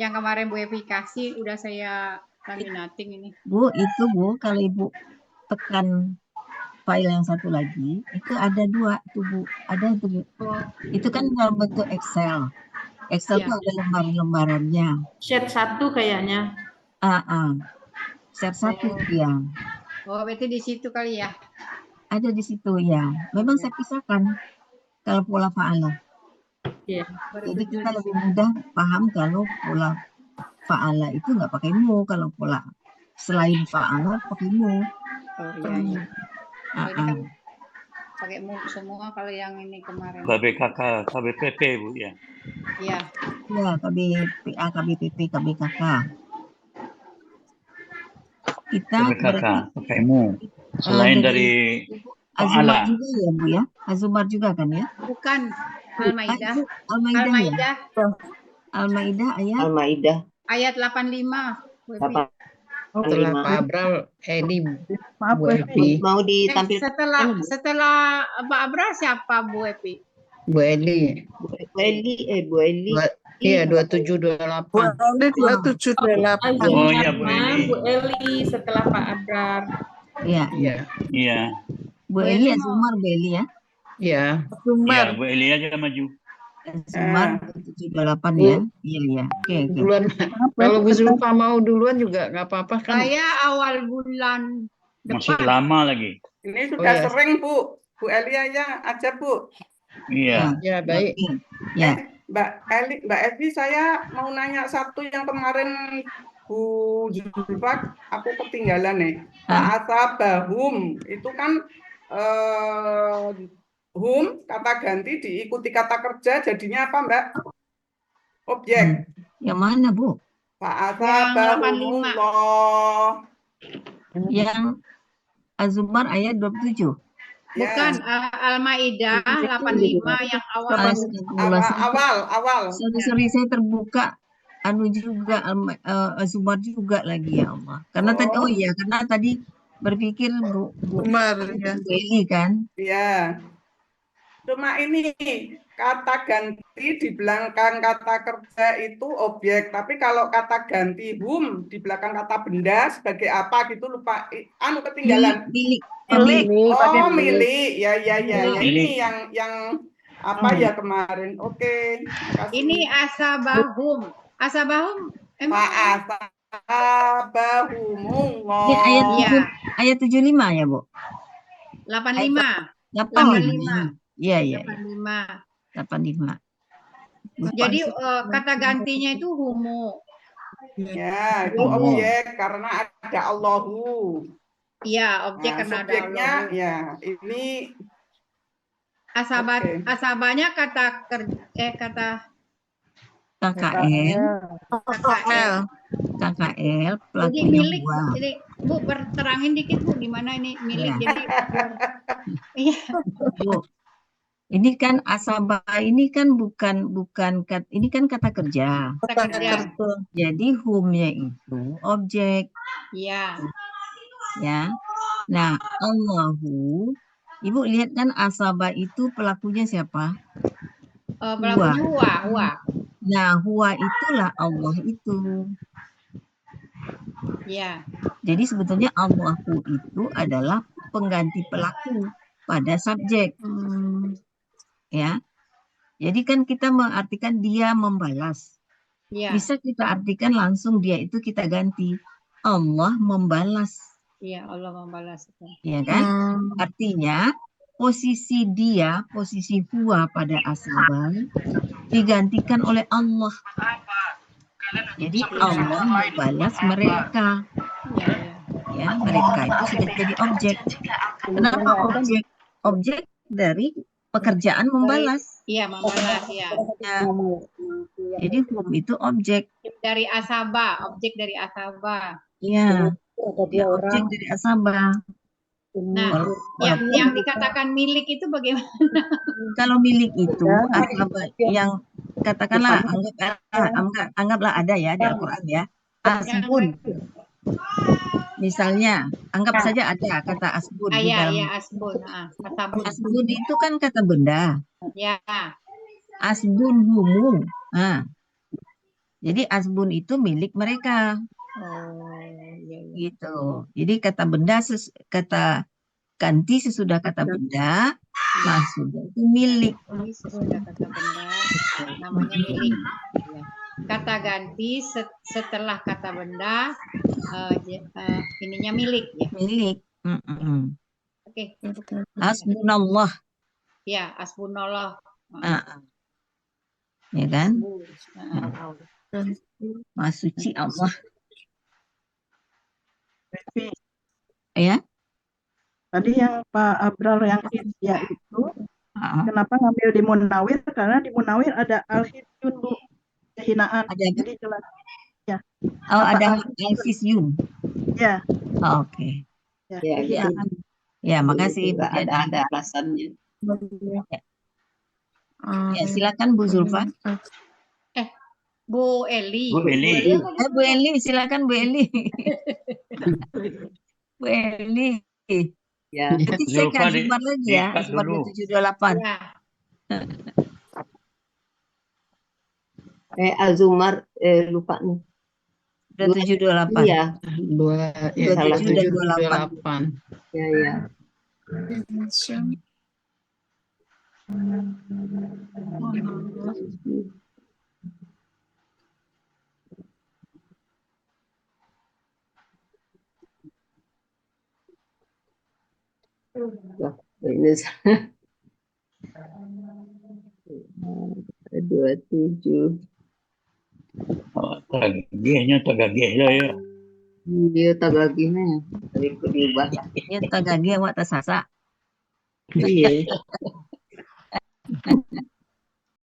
Speaker 9: Yang kemarin Bu Evi kasih udah saya laminating ini.
Speaker 1: Bu, itu Bu, kalau Ibu tekan file yang satu lagi, itu ada dua tuh Bu. Ada tuh Bu. Itu kan dalam bentuk Excel. Excel itu ada lembaran-lembarannya.
Speaker 10: Sheet 1 kayaknya.
Speaker 1: Set 1 ya.
Speaker 9: Oh, berarti di situ kali ya.
Speaker 1: Ada di situ ya. Memang saya pisahkan kalau pola fa'ala.
Speaker 10: Iya.
Speaker 1: Jadi kita lebih mudah paham kalau pola fa'ala itu nggak pakai mu. Kalau pola selain fa'ala pakai mu.
Speaker 9: Oh iya. Ini kan pakai mu semua kalau yang ini kemarin.
Speaker 2: KBKK, KBPP Bu ya.
Speaker 9: Iya.
Speaker 1: Ya, KBPA, KBPP, KBKK. Kita
Speaker 2: KBKK pakai mu. Selain dari
Speaker 1: Azumar
Speaker 2: fa'ala.
Speaker 1: juga ya Bu ya? Azumar juga kan ya?
Speaker 9: Bukan. Al-Maidah.
Speaker 1: Al-Maidah ya? Al-Maidah ayat?
Speaker 8: Al-Maidah.
Speaker 9: Ayat 85. Bu Evi.
Speaker 12: Setelah Pak Abral, ini Bu Evi.
Speaker 8: Mau ditampilkan
Speaker 9: Setelah Pak Abra siapa Bu Evi?
Speaker 12: Bu Eli.
Speaker 8: Bu Eli.
Speaker 12: Iya, 2728.
Speaker 10: Bu Eli 2728.
Speaker 2: Oh iya Bu Eli.
Speaker 10: Bu Eli setelah Pak Abrar.
Speaker 1: Iya.
Speaker 2: Iya.
Speaker 1: Bu Eli Azumar Bu Eli ya?
Speaker 12: Iya.
Speaker 2: Iya, Bu Eli aja maju.
Speaker 1: Azumar 728 ya? Iya. Oke.
Speaker 12: Duluan. Kalau Bu Zulfa mau duluan juga nggak apa-apa kan?
Speaker 9: Saya awal bulan
Speaker 2: Masih lama lagi.
Speaker 11: Ini sudah sering Bu. Bu Elia ya aja Bu.
Speaker 2: Iya.
Speaker 12: Ya, baik.
Speaker 1: Ya.
Speaker 11: Mbak Evi, saya mau nanya satu yang kemarin Bu Zulfa, aku ketinggalan nih. Fa'asabahum itu kan hum kata ganti diikuti kata kerja jadinya apa Mbak? Objek.
Speaker 1: Yang mana Bu?
Speaker 11: Fa'asabahumullah.
Speaker 1: Yang Az-Zumar ayat 27.
Speaker 9: Bukan Al-Maidah 85 yang awal.
Speaker 11: Awal.
Speaker 1: Sorry, saya terbuka anu juga Az-Zumar juga lagi ya Allah. Karena tadi berpikir Bu Eli kan.
Speaker 11: Iya. Cuma ini kata ganti di belakang kata kerja itu objek, tapi kalau kata ganti hum di belakang kata benda sebagai apa gitu lupa, ketinggalan.
Speaker 1: Milik.
Speaker 11: Oh, milik. Ya.
Speaker 2: Milik.
Speaker 11: Ini yang apa ya kemarin. Oke, makasih.
Speaker 9: Ini asabahum. Asabahum
Speaker 11: Fa'asabahumullah.
Speaker 1: Ini ayat 75 ya, Bu?
Speaker 9: 85.
Speaker 1: 85. Iya.
Speaker 9: 85. Jadi kata gantinya itu humu.
Speaker 11: Ya, itu objek karena ada Allahu.
Speaker 9: Iya, objek karena ada
Speaker 11: subjeknya,
Speaker 9: Allahu.
Speaker 11: ya, ini
Speaker 9: asabanya kata
Speaker 1: KKL
Speaker 9: jadi milik. Jadi Bu terangin dikit Bu gimana ini milik jadi iya.
Speaker 1: Bu, ini kan asabah ini kan bukan ini kan kata kerja. Jadi humnya itu objek.
Speaker 9: Iya.
Speaker 1: Ya. Nah, Allahu, Ibu lihat kan asabah itu pelakunya siapa?
Speaker 9: Pelakunya huwa.
Speaker 1: Nah, huwa itulah Allah itu.
Speaker 9: Ya.
Speaker 1: Jadi sebetulnya Allahu itu adalah pengganti pelaku pada subjek. Ya. Jadi kan kita mengartikan dia membalas.
Speaker 9: Ya.
Speaker 1: Bisa kita artikan langsung dia itu kita ganti Allah membalas.
Speaker 9: Iya, Allah membalas.
Speaker 1: Ya kan? Artinya posisi huwa pada asabah digantikan oleh Allah. Jadi Allah membalas mereka. Ya, mereka itu sudah jadi objek. Kenapa objek? Objek dari pekerjaan membalas.
Speaker 9: Iya, membalas ya.
Speaker 1: Jadi hum itu objek
Speaker 9: dari asabah, objek dari asabah.
Speaker 1: Iya. Objek dari asabah.
Speaker 9: Nah, yang dikatakan milik itu bagaimana?
Speaker 1: Kalau milik itu asabah yang katakanlah anggaplah ada ya di Al-Qur'an ya. Asbun. Misalnya, anggap saja ada kata asbun di dalam.
Speaker 9: Iya, asbun.
Speaker 1: Asbun itu kan kata benda.
Speaker 9: Ya.
Speaker 1: Asbun humu. Nah. Jadi asbun itu milik mereka. Gitu. Jadi kata benda kata ganti sesudah kata benda maksudnya itu milik.
Speaker 9: Sesudah kata benda namanya milik. Kata ganti setelah kata benda ininya milik ya.
Speaker 1: Milik.
Speaker 9: Oke.
Speaker 1: Hasbunallah.
Speaker 9: Ya, hasbunallah.
Speaker 1: Ya kan? Maha suci Allah. Ya.
Speaker 13: Tadi yang Pak Abral yang ya itu, kenapa ngambil di Munawir? Karena di Munawir ada al-hisyun, Bu, kehinaan.
Speaker 1: Ada.
Speaker 13: Jadi jelas. Ya.
Speaker 1: Oh, ada al-hisyun.
Speaker 13: Ya.
Speaker 1: Oh, oke.
Speaker 8: Ya,
Speaker 1: ya, makasih.
Speaker 8: Ada alasannya.
Speaker 1: Ya, silakan Bu Zulfa.
Speaker 9: Bu Eli.
Speaker 1: Bu Eli, silakan Bu Eli. Bu Eli.
Speaker 8: Ya.
Speaker 1: Nanti saya ke Azumar lagi ya, Azumar 728.
Speaker 8: Azumar lupa nih.
Speaker 1: 728.
Speaker 8: Iya.
Speaker 12: 728.
Speaker 8: Ya. Minus 27.
Speaker 2: Tagagihnya tagagih ya.
Speaker 8: Dia tagagihnya. Tadi diubah.
Speaker 1: Ya tagagi awak tasasa.
Speaker 8: Iya.